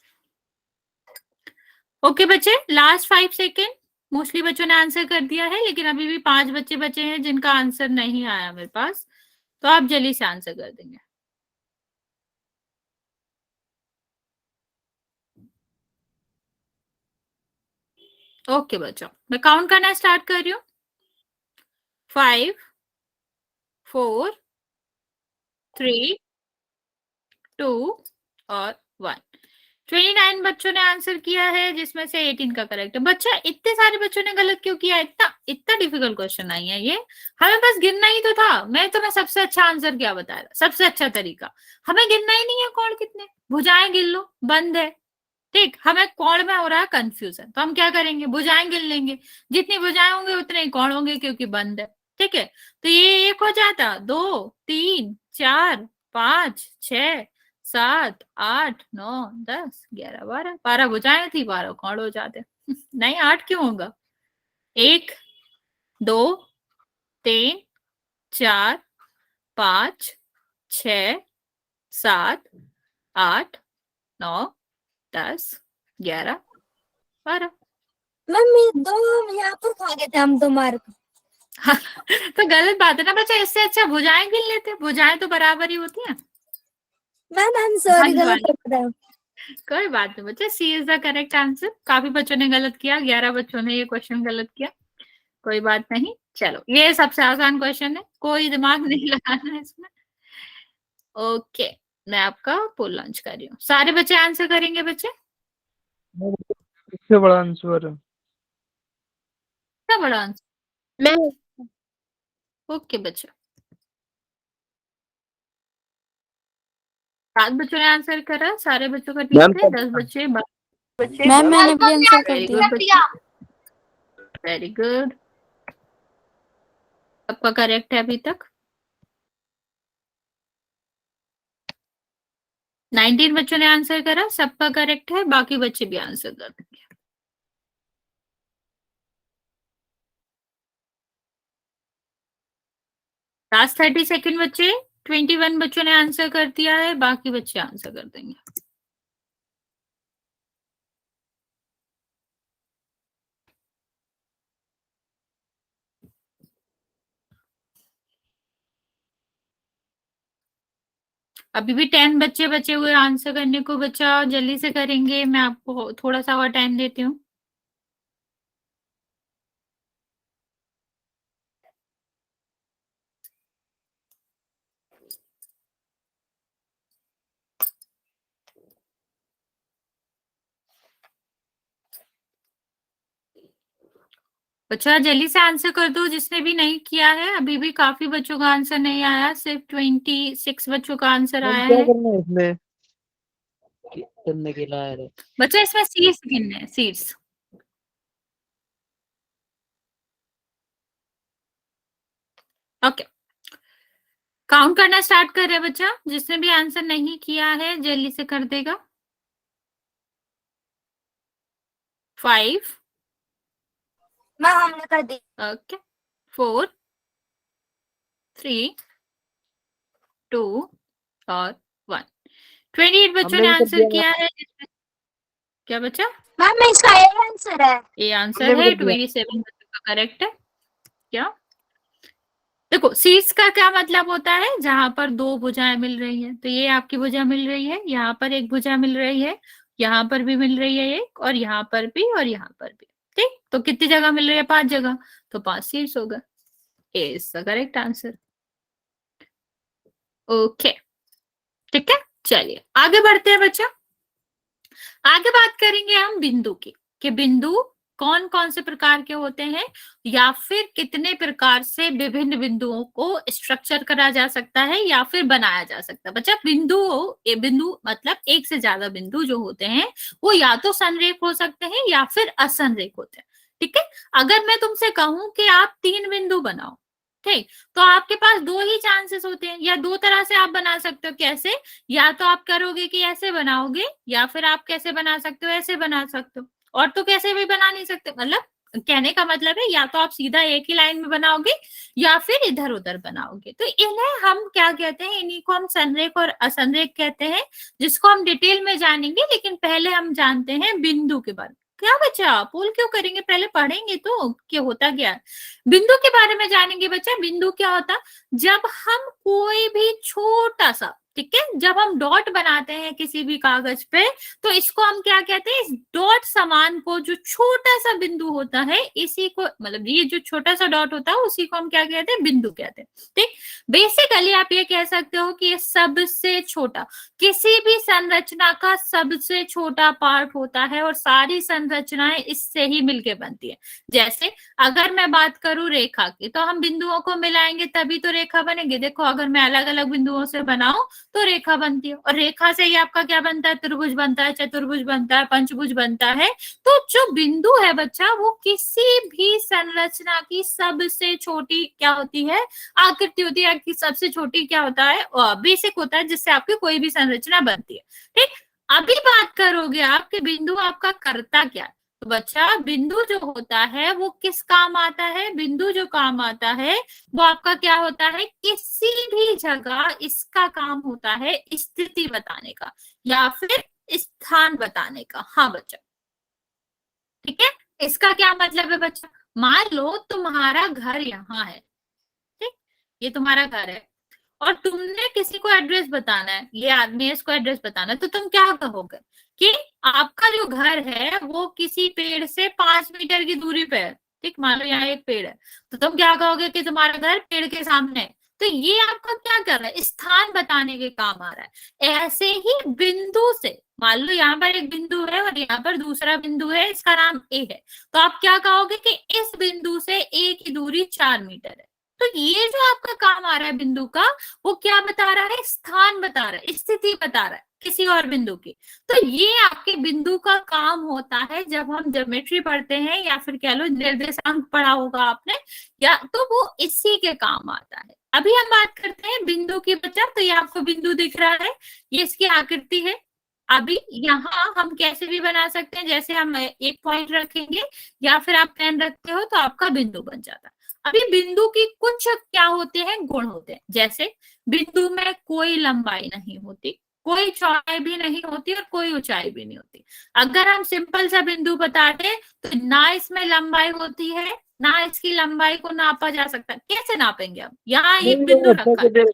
S2: ओके बच्चे, लास्ट 5 सेकेंड। मोस्टली बच्चों ने आंसर कर दिया है, लेकिन अभी भी 5 बच्चे बचे हैं जिनका आंसर नहीं आया मेरे पास, तो आप जल्दी से आंसर कर देंगे। ओके बच्चों, मैं काउंट करना स्टार्ट कर रही हूँ। 5, 4, 3, 2 और 1। 29 बच्चों ने आंसर किया है, जिसमें से 18 का करेक्ट है। बच्चा इतने सारे बच्चों ने गलत क्यों किया? इतना इतना डिफिकल्ट क्वेश्चन नहीं है ये, हमें बस गिनना ही तो था। मैं तुम्हें सबसे अच्छा आंसर क्या बताया? सबसे अच्छा तरीका, हमें गिनना ही नहीं है कोण कितने। भुजाएं गिन लो, बंद है। ठीक, हमें कोण में हो रहा है कंफ्यूजन, तो हम क्या करेंगे? भुजाएं गिन लेंगे। जितनी भुजाएं होंगे उतने ही कोण होंगे, क्योंकि बंद है। ठीक है, तो ये एक हो जाता, 2, 3, 4, 5, 6, 7, 8, 9, 10, 11, 12। 12 भुजाएं थी, 12 कोण हो जाते। नहीं, 8 क्यों होगा? 1, 2, 3, 4, 5, 6, 7, 8, 9, 10, 11, 12।
S5: मैम ये दो यहाँ पर खा गए थे हम 2 मार्क।
S2: तो गलत बात है ना बच्चा, इससे अच्छा भुजाएं गिन लेते, भुजाएं तो बराबर ही होती हैं।
S5: मैम आई एम सॉरी,
S2: हाँ,
S5: गलत हो रहा है।
S2: कोई बात नहीं बच्चा, सी इज द करेक्ट आंसर। काफी बच्चों ने गलत किया, 11 बच्चों ने ये क्वेश्चन गलत किया, कोई बात नहीं। चलो, ये सबसे आसान क्वेश्चन है, कोई दिमाग नहीं लगाना है इसमें। ओके, मैं आपका पोल लॉन्च कर रही हूँ। सारे बच्चे आंसर करेंगे बच्चे?
S7: इससे बड़ा आंसर है।
S2: क्या बड़ा आंसर?
S4: मैं
S2: ओके बच्चा, 7 बच्चों ने आंसर करा, सारे बच्चों का ठीक है। 10 बच्चे, 12 बच्चे।
S5: मैम मैंने भी आंसर कर
S2: वेरी
S5: दिया।
S2: गुड बच्चे, वेरी गुड, सबका करेक्ट है अभी तक। 19 बच्चों ने आंसर करा, सबका करेक्ट है, बाकी बच्चे भी आंसर कर देंगे। लास्ट 30 सेकंड बच्चे, 21 बच्चों ने आंसर कर दिया है, बाकी बच्चे आंसर कर देंगे। अभी भी 10 बच्चे बचे हुए आंसर करने को बच्चा, जल्दी से करेंगे, मैं आपको थोड़ा सा और टाइम देती हूँ। बच्चा जल्दी से आंसर कर दो, जिसने भी नहीं किया है। अभी भी काफी बच्चों का आंसर नहीं आया, सिर्फ 26 बच्चों का आंसर आया
S7: क्या
S2: है।
S7: करना है इसमें? करने के लिए
S2: बच्चा इसमें सीड्स गिनने हैं, सीड्स। ओके, काउंट करना स्टार्ट कर रहे हैं बच्चा, जिसने भी आंसर नहीं किया है जल्दी से कर देगा। 5,
S5: मैम हमने कर दी।
S2: ओके, 4, 3, 2 और 1। 28 बच्चों ने
S7: हमने भी कर
S2: आंसर
S7: दिया
S2: किया है। क्या बच्चा?
S5: मैम इसका ये आंसर है।
S2: ये आंसर
S7: हमने भी
S2: है,
S7: कर दिया।
S2: 27 बच्चों का करेक्ट है। क्या? देखो, सीट्स का क्या मतलब होता है, जहां पर 2 भुजाएं मिल रही हैं। तो ये आपकी भुजा मिल रही है, यहाँ पर एक भुजा मिल रही है, यहाँ पर भी मिल रही है एक, और यहाँ पर भी, और यहाँ पर भी। ठीक, तो कितनी जगह मिल रही है? 5 जगह, तो 5 सीट्स होगा। A is the correct answer. Okay, ठीक है, चलिए आगे बढ़ते हैं बच्चा। आगे बात करेंगे हम बिंदु की, कि बिंदु कौन कौन से प्रकार के होते हैं, या फिर कितने प्रकार से विभिन्न बिंदुओं को स्ट्रक्चर करा जा सकता है या फिर बनाया जा सकता है। बच्चा, बिंदु मतलब एक से ज्यादा बिंदु जो होते हैं, वो या तो संरेख हो सकते हैं या फिर असंरेख होते हैं। ठीक है, अगर मैं तुमसे कहूं कि आप 3 बिंदु बनाओ, ठीक, तो आपके पास 2 ही चांसेस होते हैं, या 2 तरह से आप बना सकते हो। कैसे? या तो आप करोगे कि ऐसे बनाओगे, या फिर आप कैसे बना सकते हो, ऐसे बना सकते हो, और तो कैसे भी बना नहीं सकते। मतलब कहने का मतलब है, या तो आप सीधा एक ही लाइन में बनाओगे या फिर इधर उधर बनाओगे। तो इन्हें हम क्या कहते हैं? इन्हीं को हम संरेख और असंरेख कहते हैं, जिसको हम डिटेल में जानेंगे। लेकिन पहले हम जानते हैं बिंदु के बारे में। क्या बच्चा, पोल क्यों करेंगे? पहले पढ़ेंगे तो क्या होता क्या है। बिंदु के बारे में जानेंगे बच्चा। बिंदु क्या होता? जब हम कोई भी छोटा सा, ठीक है, जब हम डॉट बनाते हैं किसी भी कागज पे, तो इसको हम क्या कहते हैं? इस डॉट समान को, जो छोटा सा बिंदु होता है, इसी को, मतलब ये जो छोटा सा डॉट होता है, उसी को हम क्या कहते हैं? बिंदु कहते हैं। ठीक, बेसिकली आप ये कह सकते हो कि ये सबसे छोटा, किसी भी संरचना का सबसे छोटा पार्ट होता है, और सारी संरचनाएं इससे ही मिलके बनती है। जैसे अगर मैं बात करूं रेखा की, तो हम बिंदुओं को मिलाएंगे तभी तो रेखा बनेगी। देखो, अगर मैं अलग अलग बिंदुओं से बनाऊं तो रेखा बनती है, और रेखा से ही आपका क्या बनता है? त्रिभुज बनता है, चतुर्भुज बनता है, पंचभुज बनता है। तो जो बिंदु है बच्चा, वो किसी भी संरचना की सबसे छोटी क्या होती है? आकृति होती है। कि सबसे छोटी क्या होता है? बेसिक होता है, जिससे आपकी कोई भी संरचना बनती है। ठीक, अभी बात करोगे आप कि बिंदु आपका करता क्या है, तो बच्चा बिंदु जो होता है वो किस काम आता है? बिंदु जो काम आता है वो आपका क्या होता है? किसी भी जगह इसका काम होता है स्थिति बताने का, या फिर स्थान बताने का। हाँ बच्चा, ठीक है। इसका क्या मतलब है बच्चा? मान लो तुम्हारा घर यहाँ है, ठीक, ये तुम्हारा घर है और तुमने किसी को एड्रेस बताना है, ये आदमी है, इसको एड्रेस बताना है, तो तुम क्या कहोगे कि आपका जो घर है वो किसी पेड़ से 5 मीटर की दूरी पे है, ठीक, मान लो यहाँ एक पेड़ है, तो तुम क्या कहोगे कि तुम्हारा घर पेड़ के सामने है। तो ये आपका क्या कर रहा है? स्थान बताने के काम आ रहा है। ऐसे ही बिंदु से, मान लो यहाँ पर एक बिंदु है और यहाँ पर दूसरा बिंदु है, इसका नाम ए है, तो आप क्या कहोगे कि इस बिंदु से ए की दूरी 4 मीटर है। तो ये जो आपका काम आ रहा है बिंदु का, वो क्या बता रहा है? स्थान बता रहा है, स्थिति बता रहा है किसी और बिंदु की। तो ये आपके बिंदु का काम होता है जब हम ज्योमेट्री पढ़ते हैं, या फिर कह लो निर्देशांक पढ़ा होगा आपने, या तो वो इसी के काम आता है। अभी हम बात करते हैं बिंदु की बच्चा। तो ये आपको बिंदु दिख रहा है, ये इसकी आकृति है। अभी यहाँ हम कैसे भी बना सकते हैं, जैसे हम एक पॉइंट रखेंगे या फिर आप पेन रखते हो तो आपका बिंदु बन जाता है। अभी बिंदु की कुछ क्या होते हैं, गुण होते हैं। जैसे बिंदु में कोई लंबाई नहीं होती, कोई चौड़ाई भी नहीं होती और कोई ऊंचाई भी नहीं होती। अगर हम सिंपल सा बिंदु बता दें तो ना इसमें लंबाई होती है, ना इसकी लंबाई को नापा जा सकता। कैसे नापेंगे हम? यहाँ एक बिंदु रखा है।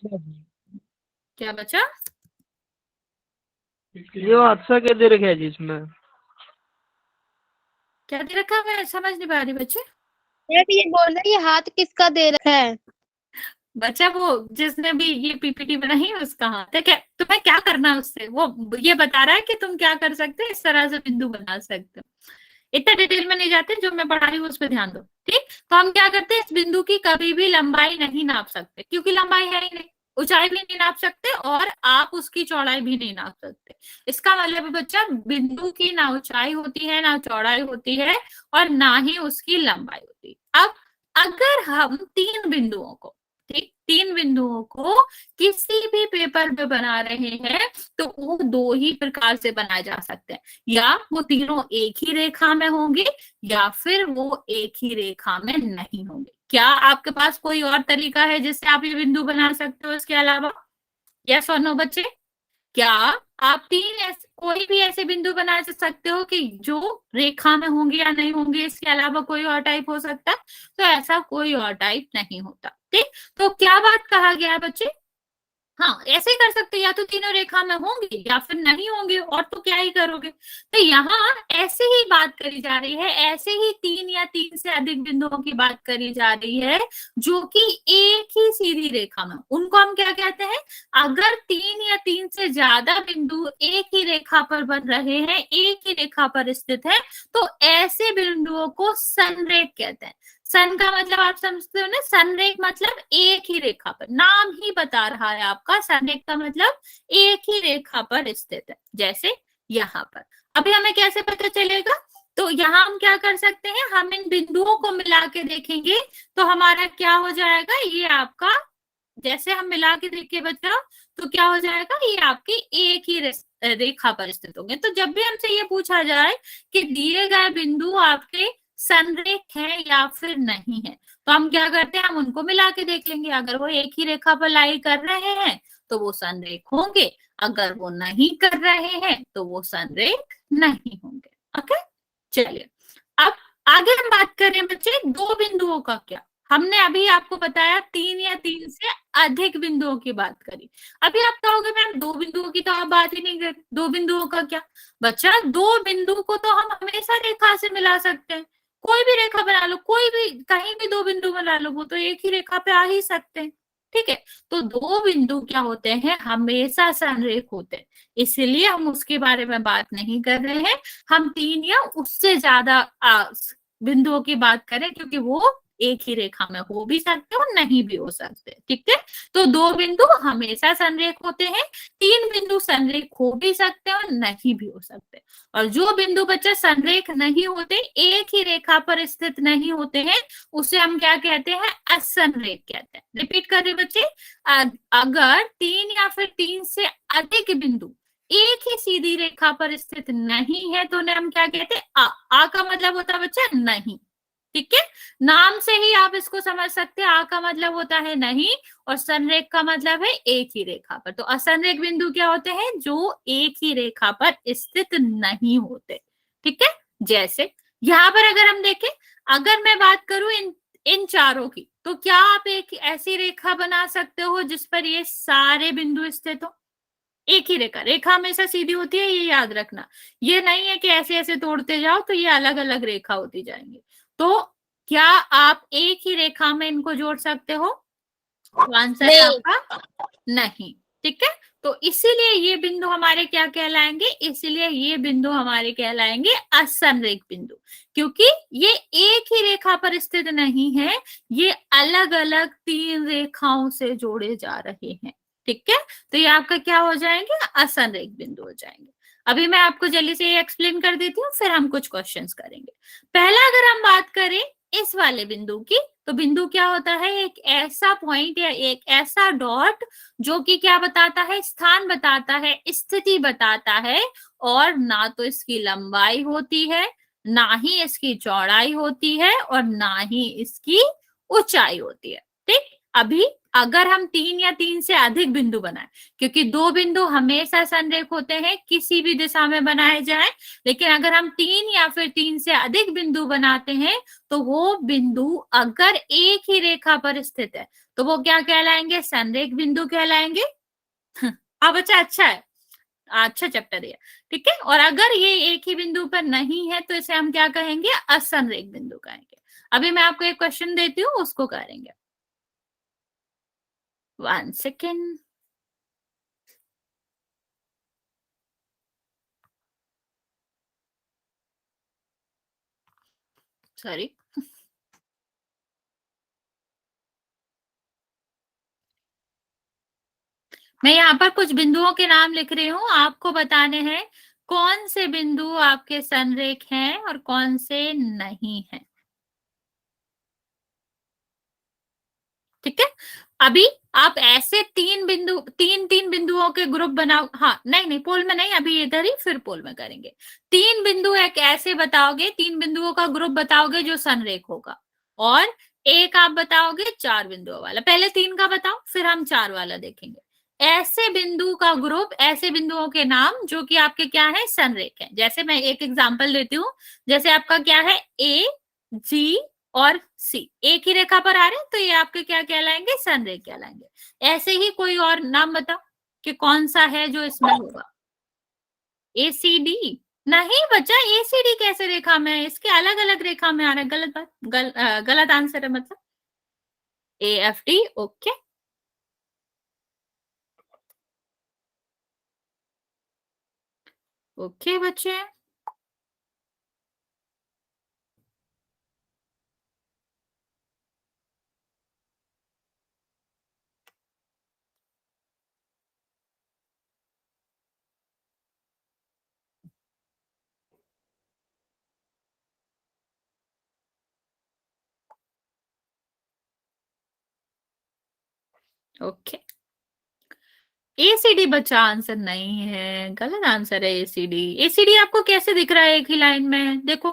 S2: क्या बचा?
S3: जो हादसा क्या दे रखा है जी इसमें?
S2: क्या दे रखा है? मैं समझ नहीं पा रही बच्चे।
S4: ये बोल रहे ये हाथ किसका दे रखा है?
S2: बच्चा वो जिसने भी ये पीपीटी बनाई है उसका हाथ है। क्या तुम्हें क्या करना है उससे? वो ये बता रहा है कि तुम क्या कर सकते हो, इस तरह से बिंदु बना सकते हो। इतना डिटेल में नहीं जाते, जो मैं पढ़ा रही हूँ उस पर ध्यान दो, ठीक। तो हम क्या करते हैं, इस बिंदु की कभी भी लंबाई नहीं नाप सकते, क्योंकि लंबाई है ही नहीं। ऊंचाई भी नहीं नाप सकते और आप उसकी चौड़ाई भी नहीं नाप सकते। इसका मतलब है बच्चा, बिंदु की ना ऊंचाई होती है, ना चौड़ाई होती है और ना ही उसकी लंबाई होती है। अब अगर हम 3 बिंदुओं को, ठीक, 3 बिंदुओं को किसी भी पेपर पे बना रहे हैं तो वो 2 ही प्रकार से बनाए जा सकते हैं। या वो तीनों एक ही रेखा में होंगे या फिर वो एक ही रेखा में नहीं होंगे। क्या आपके पास कोई और तरीका है जिससे आप ये बिंदु बना सकते हो इसके अलावा? यस और नो बच्चे? क्या आप कोई भी ऐसे बिंदु बना सकते हो कि जो रेखा में होंगे या नहीं होंगे, इसके अलावा कोई और टाइप हो सकता है? तो ऐसा कोई और टाइप नहीं होता, ठीक। तो क्या बात कहा गया है बच्चे? हाँ, ऐसे ही कर सकते हैं, या तो तीनों रेखा में होंगे या फिर नहीं होंगे, और तो क्या ही करोगे। तो यहाँ ऐसे ही बात करी जा रही है, ऐसे ही 3 या 3 से अधिक बिंदुओं की बात करी जा रही है जो कि एक ही सीधी रेखा में, उनको हम क्या कहते हैं? अगर 3 या 3 से ज्यादा बिंदु एक ही रेखा पर बन रहे हैं, एक ही रेखा पर स्थित है, तो ऐसे बिंदुओं को संरेख कहते हैं। सन का मतलब आप समझते हो ना, संरेख मतलब एक ही रेखा पर, नाम ही बता रहा है आपका। संरेख का मतलब एक ही रेखा पर स्थित है, जैसे यहाँ पर। अभी हमें कैसे पता चलेगा? तो यहाँ हम क्या कर सकते हैं, हम इन बिंदुओं को मिला के देखेंगे तो हमारा क्या हो जाएगा, ये आपका, जैसे हम मिला के देखे बच्चा तो क्या हो जाएगा, ये आपकी एक ही रेखा पर स्थित होंगे। तो जब भी हमसे ये पूछा जाए कि दिए गए बिंदु आपके संरेख है या फिर नहीं है, तो हम क्या करते हैं, हम उनको मिला के देख लेंगे। अगर वो एक ही रेखा पर लाई कर रहे हैं तो वो संरेख होंगे, अगर वो नहीं कर रहे हैं तो वो संरेख नहीं होंगे। ओके, चलिए अब आगे हम बात करें बच्चे 2 बिंदुओं का। क्या हमने अभी आपको बताया, 3 या 3 से अधिक बिंदुओं की बात करी। अभी आप कहोगे मैम 2 बिंदुओं की तो आप बात ही नहीं कर, 2 बिंदुओं का क्या? बच्चा 2 बिंदु को तो हम हमेशा रेखा से मिला सकते हैं। कोई भी रेखा बना लो, कोई भी कहीं भी 2 बिंदु बना लो, वो तो एक ही रेखा पे आ ही सकते हैं, ठीक है। तो 2 बिंदु क्या होते हैं, हमेशा संरेख होते हैं, इसलिए हम उसके बारे में बात नहीं कर रहे हैं। हम 3 या उससे ज्यादा बिंदुओं की बात करें, क्योंकि वो एक ही रेखा में हो भी सकते और नहीं भी हो सकते, ठीक है। तो 2 बिंदु हमेशा संरेख होते हैं, 3 बिंदु संरेख हो भी सकते हैं और नहीं भी हो सकते। और जो बिंदु बच्चा संरेख नहीं होते, एक ही रेखा पर स्थित नहीं होते हैं, उसे हम क्या कहते हैं, असंरेख कहते हैं। रिपीट कर रहे बच्चे, अगर 3 या फिर 3 से अधिक बिंदु एक ही सीधी रेखा पर स्थित नहीं है तो उन्हें हम क्या कहते हैं, आ का मतलब होता है बच्चा नहीं, ठीक है, नाम से ही आप इसको समझ सकते हैं। आ का मतलब होता है नहीं और संरेख का मतलब है एक ही रेखा पर। तो असंरेख बिंदु क्या होते हैं? जो एक ही रेखा पर स्थित नहीं होते। ठीक है, जैसे यहाँ पर अगर हम देखें, अगर मैं बात करूं इन चारों की, तो क्या आप एक ऐसी रेखा बना सकते हो जिस पर ये सारे बिंदु स्थित हो? एक ही रेखा, रेखा हमेशा सीधी होती है, ये याद रखना। ये नहीं है कि ऐसे ऐसे तोड़ते जाओ तो ये अलग अलग रेखा होती जाएंगी। तो क्या आप एक ही रेखा में इनको जोड़ सकते हो? तो आंसर है आपका नहीं। ठीक है, तो इसीलिए ये बिंदु हमारे क्या कहलाएंगे? इसीलिए ये बिंदु हमारे कहलाएंगे असंरेख बिंदु, क्योंकि ये एक ही रेखा पर स्थित नहीं है, ये अलग अलग 3 रेखाओं से जोड़े जा रहे हैं। ठीक है, तो ये आपका क्या हो जाएंगे? असंरेख बिंदु हो जाएंगे। अभी मैं आपको जल्दी से ये एक्सप्लेन कर देती हूँ, फिर हम कुछ क्वेश्चंस करेंगे। पहला अगर हम बात करें इस वाले बिंदु की, तो बिंदु क्या होता है? एक ऐसा पॉइंट या एक ऐसा डॉट जो कि क्या बताता है? स्थान बताता है, स्थिति बताता है, और ना तो इसकी लंबाई होती है, ना ही इसकी चौड़ाई होती है, और ना ही इसकी ऊंचाई होती है। ठीक, अभी अगर हम 3 या 3 से अधिक बिंदु बनाए, क्योंकि 2 बिंदु हमेशा संरेख होते हैं किसी भी दिशा में बनाए जाए, लेकिन अगर हम 3 या फिर 3 से अधिक बिंदु बनाते हैं तो वो बिंदु अगर एक ही रेखा पर स्थित है तो वो क्या कहलाएंगे? संरेख बिंदु कहलाएंगे। हाँ बच्चा, अच्छा है, अच्छा चैप्टर है। ठीक है, और अगर ये एक ही बिंदु पर नहीं है तो इसे हम क्या कहेंगे? असंरेख बिंदु कहेंगे। अभी मैं आपको एक क्वेश्चन देती हूँ, उसको करेंगे। 1 सेकेंड। सॉरी, मैं यहाँ पर कुछ बिंदुओं के नाम लिख रही हूँ, आपको बताने हैं कौन से बिंदु आपके संरेख हैं और कौन से नहीं हैं। ठीक है, अभी आप ऐसे 3 बिंदुओं के ग्रुप बनाओ। हाँ, नहीं नहीं, पोल में नहीं, अभी इधर ही, फिर पोल में करेंगे। 3 बिंदु एक ऐसे बताओगे, 3 बिंदुओं का ग्रुप बताओगे जो संरेख होगा, और एक आप बताओगे 4 बिंदुओं वाला। पहले 3 का बताओ, फिर हम 4 वाला देखेंगे। ऐसे बिंदु का ग्रुप, ऐसे बिंदुओं के नाम जो कि आपके क्या है? संरेख है। जैसे मैं एक एग्जांपल देती हूँ, जैसे आपका क्या है? ए, जी और सी एक ही रेखा पर आ रहे हैं, तो ये आपके क्या कहलाएंगे? संरेख कहलाएंगे। ऐसे ही कोई और नाम बताओ कि कौन सा है जो इसमें होगा? एसीडी? नहीं बच्चा, एसीडी कैसे रेखा में है? इसके अलग अलग रेखा में आ रहा है। गलत बात, गलत आंसर है मतलब। AfD, okay. ओके बच्चे, ओके। एसीडी बच्चा आंसर नहीं है, गलत आंसर है एसीडी। एसीडी आपको कैसे दिख रहा है एक ही लाइन में? देखो,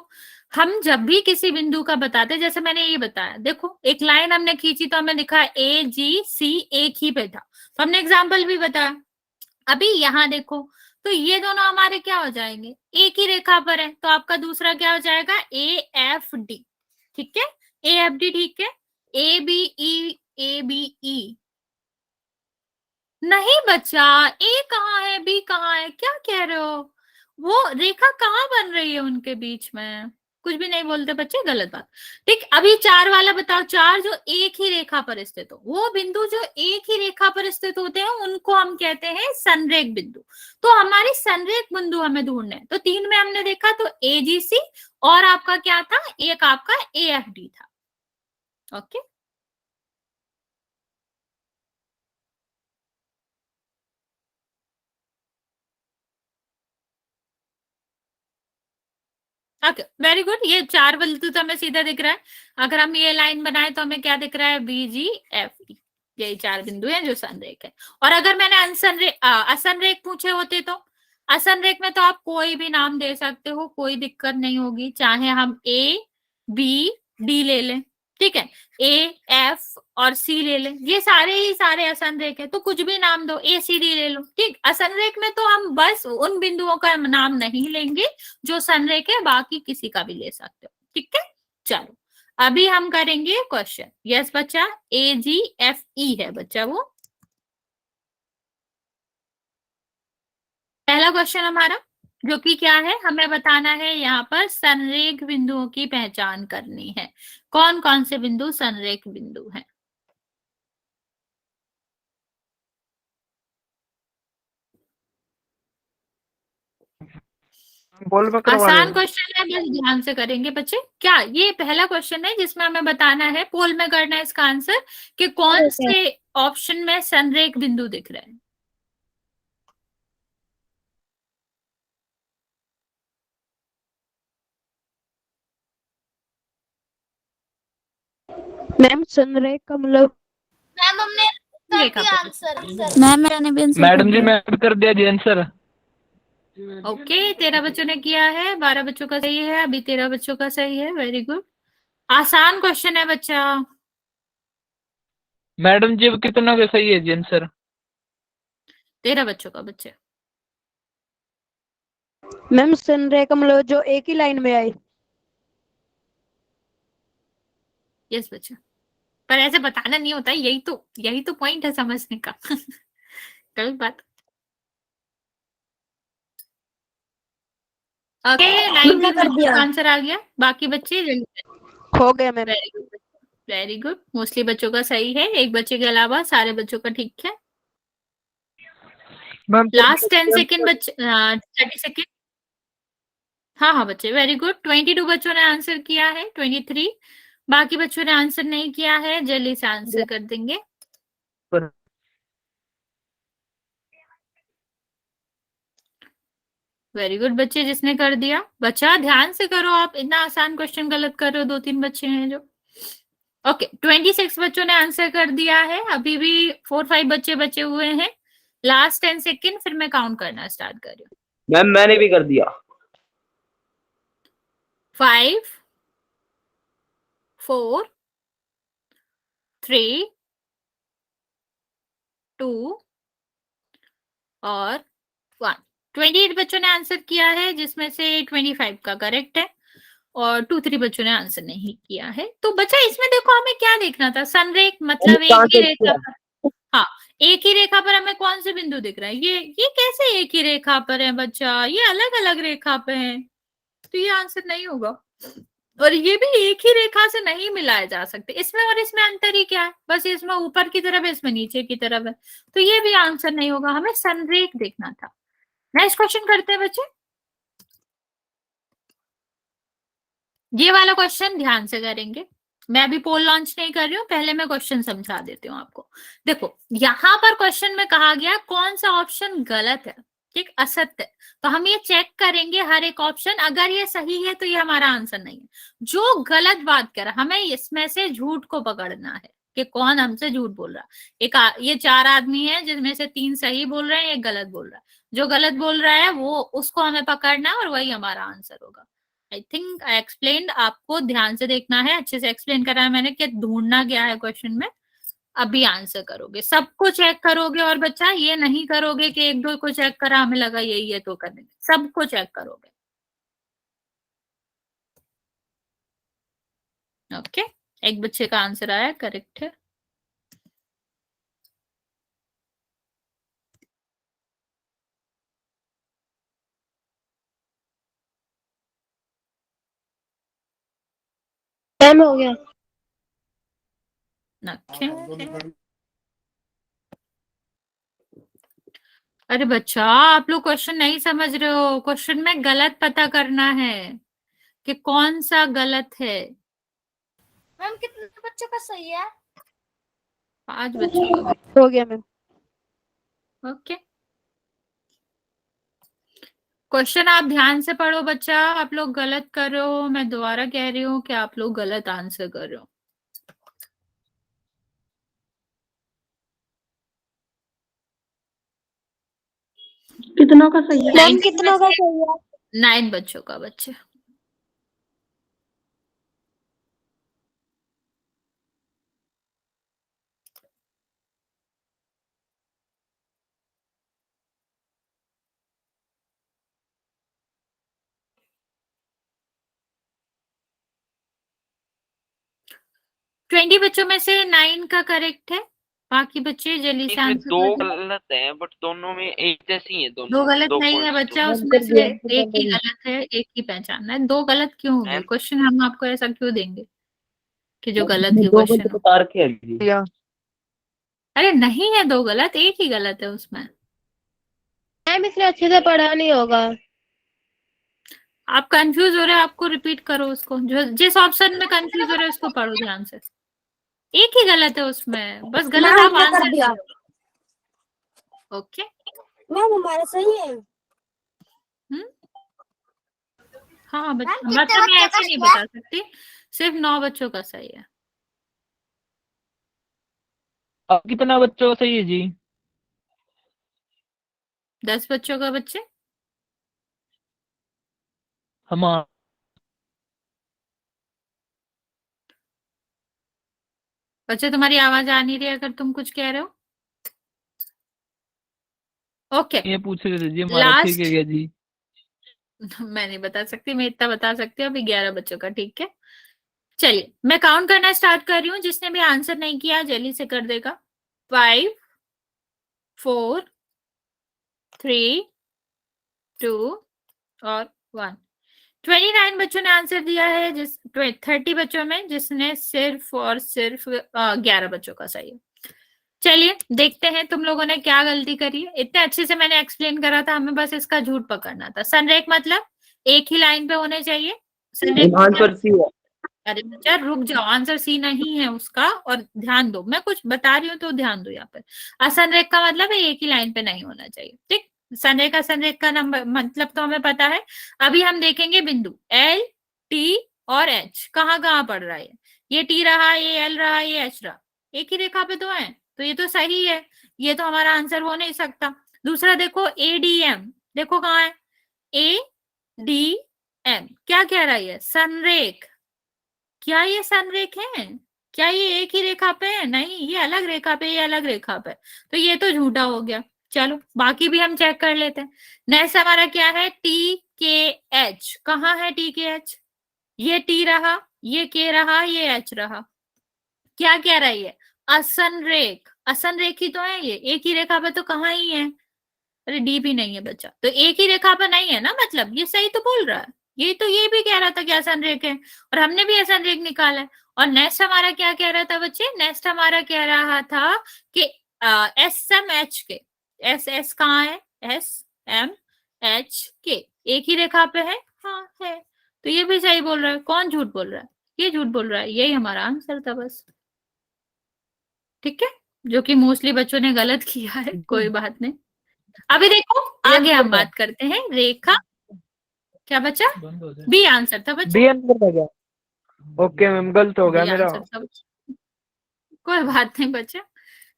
S2: हम जब भी किसी बिंदु का बताते हैं, जैसे मैंने ये बताया, देखो एक लाइन हमने खींची तो हमें दिखा ए जी सी एक ही पे था, तो हमने एग्जाम्पल भी बताया। अभी यहाँ देखो, तो ये दोनों हमारे क्या हो जाएंगे? एक ही रेखा पर है, तो आपका दूसरा क्या हो जाएगा? A F D. ठीक है, ए एफ डी, ठीक है। A B E, A B E, नहीं बच्चा, ए कहाँ है, बी कहाँ है, क्या कह रहे हो? वो रेखा कहाँ बन रही है उनके बीच में? कुछ भी नहीं बोलते बच्चे, गलत बात। ठीक, अभी 4 वाला बताओ। 4 जो एक ही रेखा पर स्थित हो, वो बिंदु जो एक ही रेखा पर स्थित होते हैं उनको हम कहते हैं संरेख बिंदु। तो हमारी संरेख बिंदु हमें ढूंढने हैं। तो 3 में हमने देखा तो एजीसी, और आपका क्या था? एक आपका एएफडी था। Okay, okay, very good. ये 4 बिंदु तो हमें सीधा दिख रहा है। अगर हम ये लाइन बनाए तो हमें क्या दिख रहा है? बी जी एफ ई, यही 4 बिंदु हैं जो संरेख है। और अगर मैंने असंरेख पूछे होते तो असंरेख में तो आप कोई भी नाम दे सकते हो, कोई दिक्कत नहीं होगी, चाहे हम ए बी डी ले लें, ठीक है, ए एफ और सी ले लें, ये सारे ही सारे असंरेख है, तो कुछ भी नाम दो, ए सी डी ले लो, ठीक। असंरेख में तो हम बस उन बिंदुओं का नाम नहीं लेंगे जो संरेख है, बाकी किसी का भी ले सकते हो, ठीक है। चलो अभी हम करेंगे क्वेश्चन। यस बच्चा, ए जी एफ ई है बच्चा वो पहला क्वेश्चन हमारा, जो कि क्या है, हमें बताना है यहाँ पर संरेख बिंदुओं की पहचान करनी है। कौन कौन से बिंदु संरेख बिंदु हैं?
S3: बोल में करवा
S2: आसान
S3: रहे
S2: क्वेश्चन है, बस ध्यान से करेंगे बच्चे। क्या ये पहला क्वेश्चन है जिसमें हमें बताना है, पोल में करना है इसका आंसर कि कौन से ऑप्शन में संरेख बिंदु दिख रहे हैं।
S4: मैम संरेख का मतलब
S8: मैम हमने कर
S2: रेखा
S8: दिया
S2: पर।
S8: आंसर।
S5: मैम मैंने भी आंसर
S3: मैडम
S5: कर
S3: जी
S5: दिया।
S3: मैं कर दिया जी आंसर।
S2: ओके 13 बच्चों ने किया है, 12 बच्चों का सही है, अभी 13 बच्चों का सही है, वेरी गुड। आसान क्वेश्चन है बच्चा।
S3: मैडम जी अब कितना का सही है जी आंसर?
S2: 13 बच्चों का बच्चे।
S4: मैम संरेख का मतलब जो एक ही लाइन में आए।
S2: यस बच्चा, पर ऐसे बताना नहीं होता, यही तो पॉइंट है समझने का। कोई बात। ओके 19 बच्चों का आंसर आ गया, बाकी बच्चे
S4: हो गया ma'am.
S2: Very good, very good. Mostly बच्चों का सही है, एक बच्चे के अलावा सारे बच्चों का ठीक है।
S3: मैम
S2: लास्ट 10 सेकेंड बच्चे, 30 सेकेंड। हाँ हाँ बच्चे, वेरी गुड। 22 बच्चों ने आंसर किया है, 23 बाकी बच्चों ने आंसर नहीं किया है, जल्दी से आंसर कर देंगे। वेरी गुड बच्चे, जिसने कर दिया। बच्चा ध्यान से करो, आप इतना आसान क्वेश्चन गलत कर रहे हो, 2-3 बच्चे हैं जो। ओके 26 बच्चों ने आंसर कर दिया है, अभी भी 4-5 बच्चे बचे हुए हैं। लास्ट 10 सेकेंड, फिर मैं काउंट करना स्टार्ट कर रही हूँ।
S9: मैम मैंने भी कर दिया।
S2: 5 4 3 2 और 1। 28 बच्चों ने आंसर किया है, जिसमें से 25 का करेक्ट है और 2-3 बच्चों ने आंसर नहीं किया है। तो बच्चा इसमें देखो, हमें क्या देखना था, संरेख मतलब एक ही रेखा पर। हाँ, एक ही रेखा पर हमें कौन से बिंदु दिख रहा है, ये कैसे एक ही रेखा पर है बच्चा, ये अलग अलग रेखा पे है, तो ये आंसर नहीं होगा। और ये भी एक ही रेखा से नहीं मिलाए जा सकते, इसमें और इसमें अंतर ही क्या है, बस इसमें ऊपर की तरफ है, इसमें नीचे की तरफ है, तो ये भी आंसर नहीं होगा, हमें संरेख देखना था। नेक्स्ट क्वेश्चन करते हैं बच्चे। ये वाला क्वेश्चन ध्यान से करेंगे, मैं अभी पोल लॉन्च नहीं कर रही हूँ, पहले मैं क्वेश्चन समझा देती हूँ आपको। देखो यहाँ पर क्वेश्चन में कहा गया कौन सा ऑप्शन गलत है, ठीक, असत्य है, तो हम ये चेक करेंगे हर एक ऑप्शन, अगर ये सही है तो ये हमारा आंसर नहीं है। जो गलत बात कर रहा है, हमें इसमें से झूठ को पकड़ना है कि कौन हमसे झूठ बोल रहा है। ये 4 आदमी है, जिसमें से 3 सही बोल रहे हैं, एक गलत बोल रहा है। जो गलत बोल रहा है वो उसको हमें पकड़ना है और वही हमारा आंसर होगा। आई थिंक आई एक्सप्लेन, आपको ध्यान से देखना है, अच्छे से एक्सप्लेन करा है मैंने कि ढूंढना क्या है क्वेश्चन में। अभी आंसर करोगे, सबको चेक करोगे, और बच्चा ये नहीं करोगे कि 1-2 को चेक करा हमें लगा यही है तो कर देंगे, सबको चेक करोगे। ओके एक बच्चे का आंसर आया, करेक्ट है।
S4: टाइम हो गया।
S2: ओके अरे बच्चा, आप लोग क्वेश्चन नहीं समझ रहे हो, क्वेश्चन में गलत पता करना है कि कौन सा गलत है।
S8: मैम कितने बच्चों का सही है?
S2: 5 बच्चों का।
S4: हो गया मैम।
S2: ओके क्वेश्चन आप ध्यान से पढ़ो बच्चा, आप लोग गलत कर रहे हो, मैं दोबारा कह रही हूँ कि आप लोग गलत आंसर कर रहे हो।
S4: कितना का सही है?
S5: मैम कितना का सही है?
S2: 9 बच्चों का बच्चे। 20 बच्चों में से 9 का करेक्ट है, बाकी बच्चे जल्दी से
S9: इसमें
S2: आंसर
S9: दो
S2: कर दो।
S9: गलत है बट दोनों में एक जैसी है,
S2: दो
S9: दोनों
S2: गलत
S9: दो
S2: नहीं है
S9: points तो।
S2: बच्चा,
S7: मैम
S2: उसमें
S7: कर
S2: से
S7: दिया
S2: एक ही गलत है, एक ही पहचानना है। दो गलत क्यों होगी?
S9: मैम
S2: क्वेश्चन हम आपको ऐसा क्यों देंगे कि जो गलत
S7: इसमें
S2: ही
S7: दो
S2: क्वेश्चन
S7: गलत
S2: हो?
S7: बता रखे हैं जी।
S6: या
S2: अरे नहीं है दो गलत, एक ही गलत है उसमें।
S4: मैम इसने अच्छे से पढ़ा नहीं होगा।
S2: आप कंफ्यूज हो रहे हो, आपको रिपीट करो उसको, जो जिस ऑप्शन में कंफ्यूज हो रहे हो उसको पढ़ो ध्यान से। एक ही गलत है उसमें, बस गलत
S5: मैम
S2: आप
S5: हमने कर
S2: आंसर
S5: दिया।
S2: करो। ओके।
S5: मैम हमारा सही है।
S2: हाँ
S8: मैम
S2: बच्चा,
S8: कितने
S2: मतलब मैं
S8: बच्चों
S2: ऐसे
S8: का
S2: नहीं
S8: सही है?
S2: बता सकती, सिर्फ 9 बच्चों का सही है।
S3: अब कितना बच्चों का सही है जी?
S2: 10 बच्चों का बच्चे।
S3: हमारा
S2: बच्चे तुम्हारी आवाज आ नहीं रही अगर तुम कुछ कह रहे हो। ओके
S3: ये पूछ रहे थे जी, हमारा ठीक
S2: लास्ट।
S3: है क्या जी?
S2: मैं नहीं बता सकती, मैं इतना बता सकती हूँ अभी 11 बच्चों का, ठीक है। चलिए मैं काउंट करना स्टार्ट कर रही हूँ, जिसने भी आंसर नहीं किया जल्दी से कर देगा। 5 4 3 2 और 1। 29 बच्चों ने आंसर दिया है, 30 बच्चों में, जिसने सिर्फ और सिर्फ 11 बच्चों का सही है। चलिए देखते हैं तुम लोगों ने क्या गलती करी है। इतने अच्छे से मैंने एक्सप्लेन करा था, हमें बस इसका झूठ पकड़ना था। सनरेख मतलब एक ही लाइन पे होने चाहिए। सनरेख
S7: आंसर सी है।
S2: अरे बच्चा रुक जाओ, आंसर सी नहीं है उसका, और ध्यान दो, मैं कुछ बता रही हूँ तो ध्यान दो यहाँ पर। असनरेख का मतलब है एक ही लाइन पे नहीं होना चाहिए, ठीक। संरेख का नंबर मतलब तो हमें पता है। अभी हम देखेंगे बिंदु एल टी और एच कहाँ कहाँ पड़ रहा है। ये टी रहा, ये एल रहा, ये एच रहा, एक ही रेखा पे तो है, तो ये तो सही है, ये तो हमारा आंसर हो नहीं सकता। दूसरा देखो ए डी एम, देखो कहाँ है, ए डी एम क्या कह रहा है, संरेख। क्या ये संरेख है? क्या ये एक ही रेखा पे है? नहीं, ये अलग रेखा पे, ये अलग रेखा पे, तो ये तो झूठा हो गया। चलो बाकी भी हम चेक कर लेते हैं। नेक्स्ट हमारा क्या है, टी के एच, कहाँ है टी के एच? ये टी रहा, ये के रहा, ये एच रहा, क्या कह रहा है ये, असनरेख। असनरेख ही तो है ये, एक ही रेखा पे तो कहाँ ही है। अरे डी भी नहीं है बच्चा, तो एक ही रेखा पर नहीं है ना, मतलब ये सही तो बोल रहा है। ये तो ये भी कह रहा था कि असनरेख है, और हमने भी असनरेख निकाला है। और नेक्स्ट हमारा क्या कह रहा था बच्चे, नेक्स्ट हमारा कह रहा था कि एस एम एच के, एस एस कहाँ है, एस एम एच के एक ही रेखा पे है, हाँ है, तो ये भी सही बोल रहा है। कौन झूठ बोल रहा है? ये झूठ बोल रहा है, यही हमारा आंसर था बस, ठीक है, जो कि मोस्टली बच्चों ने गलत किया है, कोई बात नहीं। अभी देखो आगे हम बात करते हैं रेखा। क्या बच्चा?
S3: बंद हो जाए।
S2: बी आंसर था बच्चा,
S3: बी आंसर था क्या? ओके मैम, गलत हो गया
S2: बी
S3: मेरा।
S2: आंसर था बच्चा, कोई बात नहीं बच्चा।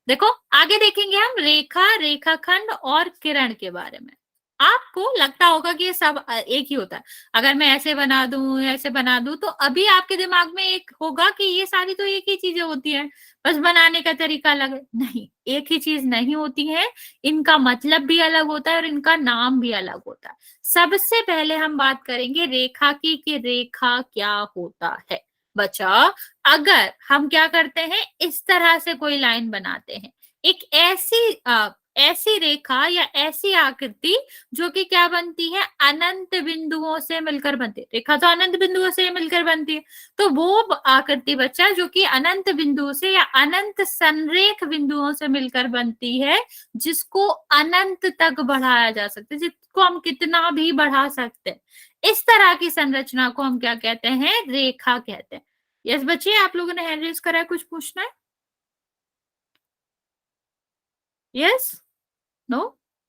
S2: देखो आगे देखेंगे हम रेखा, रेखाखंड और किरण के बारे में। आपको लगता होगा कि ये सब एक ही होता है, अगर मैं ऐसे बना दूं, ऐसे बना दूं, तो अभी आपके दिमाग में एक होगा कि ये सारी तो एक ही चीजें होती हैं, बस बनाने का तरीका अलग है। नहीं, एक ही चीज नहीं होती है, इनका मतलब भी अलग होता है और इनका नाम भी अलग होता है। सबसे पहले हम बात करेंगे रेखा की कि रेखा क्या होता है। बच्चा अगर हम क्या करते हैं, इस तरह से कोई लाइन बनाते हैं, एक ऐसी रेखा या ऐसी आकृति जो कि क्या बनती है, अनंत बिंदुओं से मिलकर बनती है। रेखा तो अनंत बिंदुओं से मिलकर बनती है, तो वो आकृति बच्चा जो कि अनंत बिंदुओं से या अनंत संरेख बिंदुओं से मिलकर बनती है, जिसको अनंत तक बढ़ाया जा सकता है, जिसको हम कितना भी बढ़ा सकते हैं, इस तरह की संरचना को हम क्या कहते हैं, रेखा कहते हैं। यस बच्चे, आप लोगों ने हैंड रेज करा है, कुछ पूछना है? यस, नो,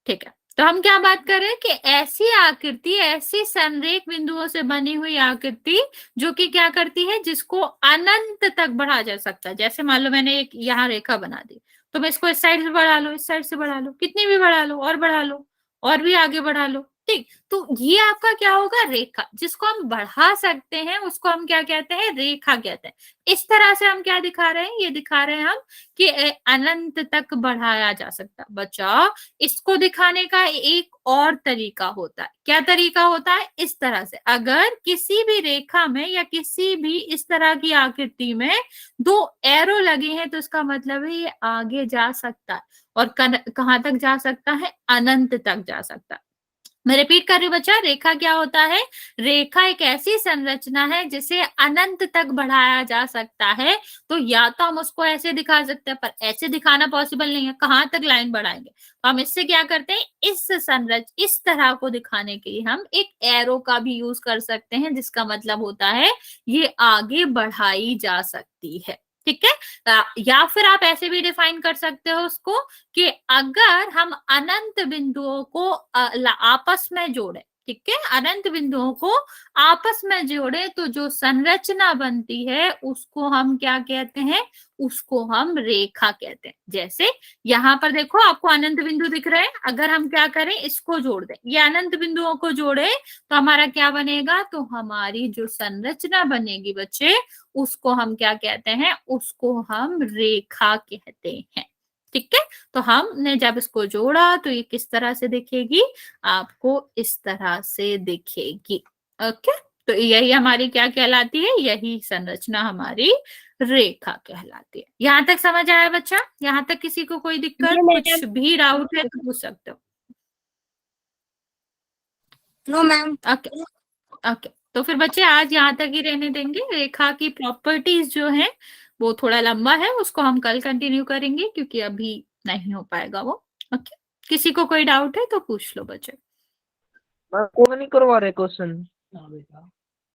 S2: ठीक है। तो हम क्या बात कर रहे हैं कि ऐसी आकृति, ऐसी संरेख बिंदुओं से बनी हुई आकृति जो कि क्या करती है, जिसको अनंत तक बढ़ा जा सकता है। जैसे मान लो मैंने एक यहाँ रेखा बना दी, तो मैं इसको इस साइड से बढ़ा लो, इस साइड से बढ़ा लो, कितनी भी बढ़ा लो, और बढ़ा लो, और भी आगे बढ़ा लो, ठीक। तो ये आपका क्या होगा, रेखा। जिसको हम बढ़ा सकते हैं उसको हम क्या कहते हैं, रेखा कहते हैं। इस तरह से हम क्या दिखा रहे हैं, ये दिखा रहे हैं हम कि अनंत तक बढ़ाया जा सकता है। बच्चा इसको दिखाने का एक और तरीका होता है। क्या तरीका होता है, इस तरह से अगर किसी भी रेखा में या किसी भी इस तरह की आकृति में दो एरो लगे हैं तो इसका मतलब है ये आगे जा सकता है। और कहां तक जा सकता है, अनंत तक जा सकता है। मैं रिपीट कर रही हूँ बच्चा, रेखा क्या होता है, रेखा एक ऐसी संरचना है जिसे अनंत तक बढ़ाया जा सकता है। तो या तो हम उसको ऐसे दिखा सकते हैं, पर ऐसे दिखाना पॉसिबल नहीं है, कहां तक लाइन बढ़ाएंगे। तो हम इससे क्या करते हैं, इस तरह को दिखाने के लिए हम एक एरो का भी यूज कर सकते हैं, जिसका मतलब होता है ये आगे बढ़ाई जा सकती है। ठीक है। या फिर आप ऐसे भी डिफाइन कर सकते हो उसको कि अगर हम अनंत बिंदुओं को आपस में जोड़े, ठीक है, अनंत बिंदुओं को आपस में जोड़े तो जो संरचना बनती है उसको हम क्या कहते हैं, उसको हम रेखा कहते हैं। जैसे यहाँ पर देखो आपको अनंत बिंदु दिख रहे हैं, अगर हम क्या करें, इसको जोड़ दें, ये अनंत बिंदुओं को जोड़े तो हमारा क्या बनेगा, तो हमारी जो संरचना बनेगी बच्चे उसको हम क्या कहते हैं, उसको हम रेखा कहते हैं। ठीक है। तो हमने जब इसको जोड़ा तो ये किस तरह से दिखेगी, आपको इस तरह से दिखेगी। ओके। तो यही हमारी क्या कहलाती है, यही संरचना हमारी रेखा कहलाती है। यहाँ तक समझ आया बच्चा, यहाँ तक किसी को कोई दिक्कत, कुछ भी डाउट है तो पूछ सकते हो।
S5: No ma'am.
S2: Okay okay. तो फिर बच्चे आज यहाँ तक ही रहने देंगे। रेखा की प्रॉपर्टीज जो है वो थोड़ा लंबा है, उसको हम कल कंटिन्यू करेंगे क्योंकि अभी नहीं हो पाएगा वो। ओके। किसी को कोई डाउट है तो पूछ लो बच्चे।
S3: कौन नहीं करवा रहे क्वेश्चन?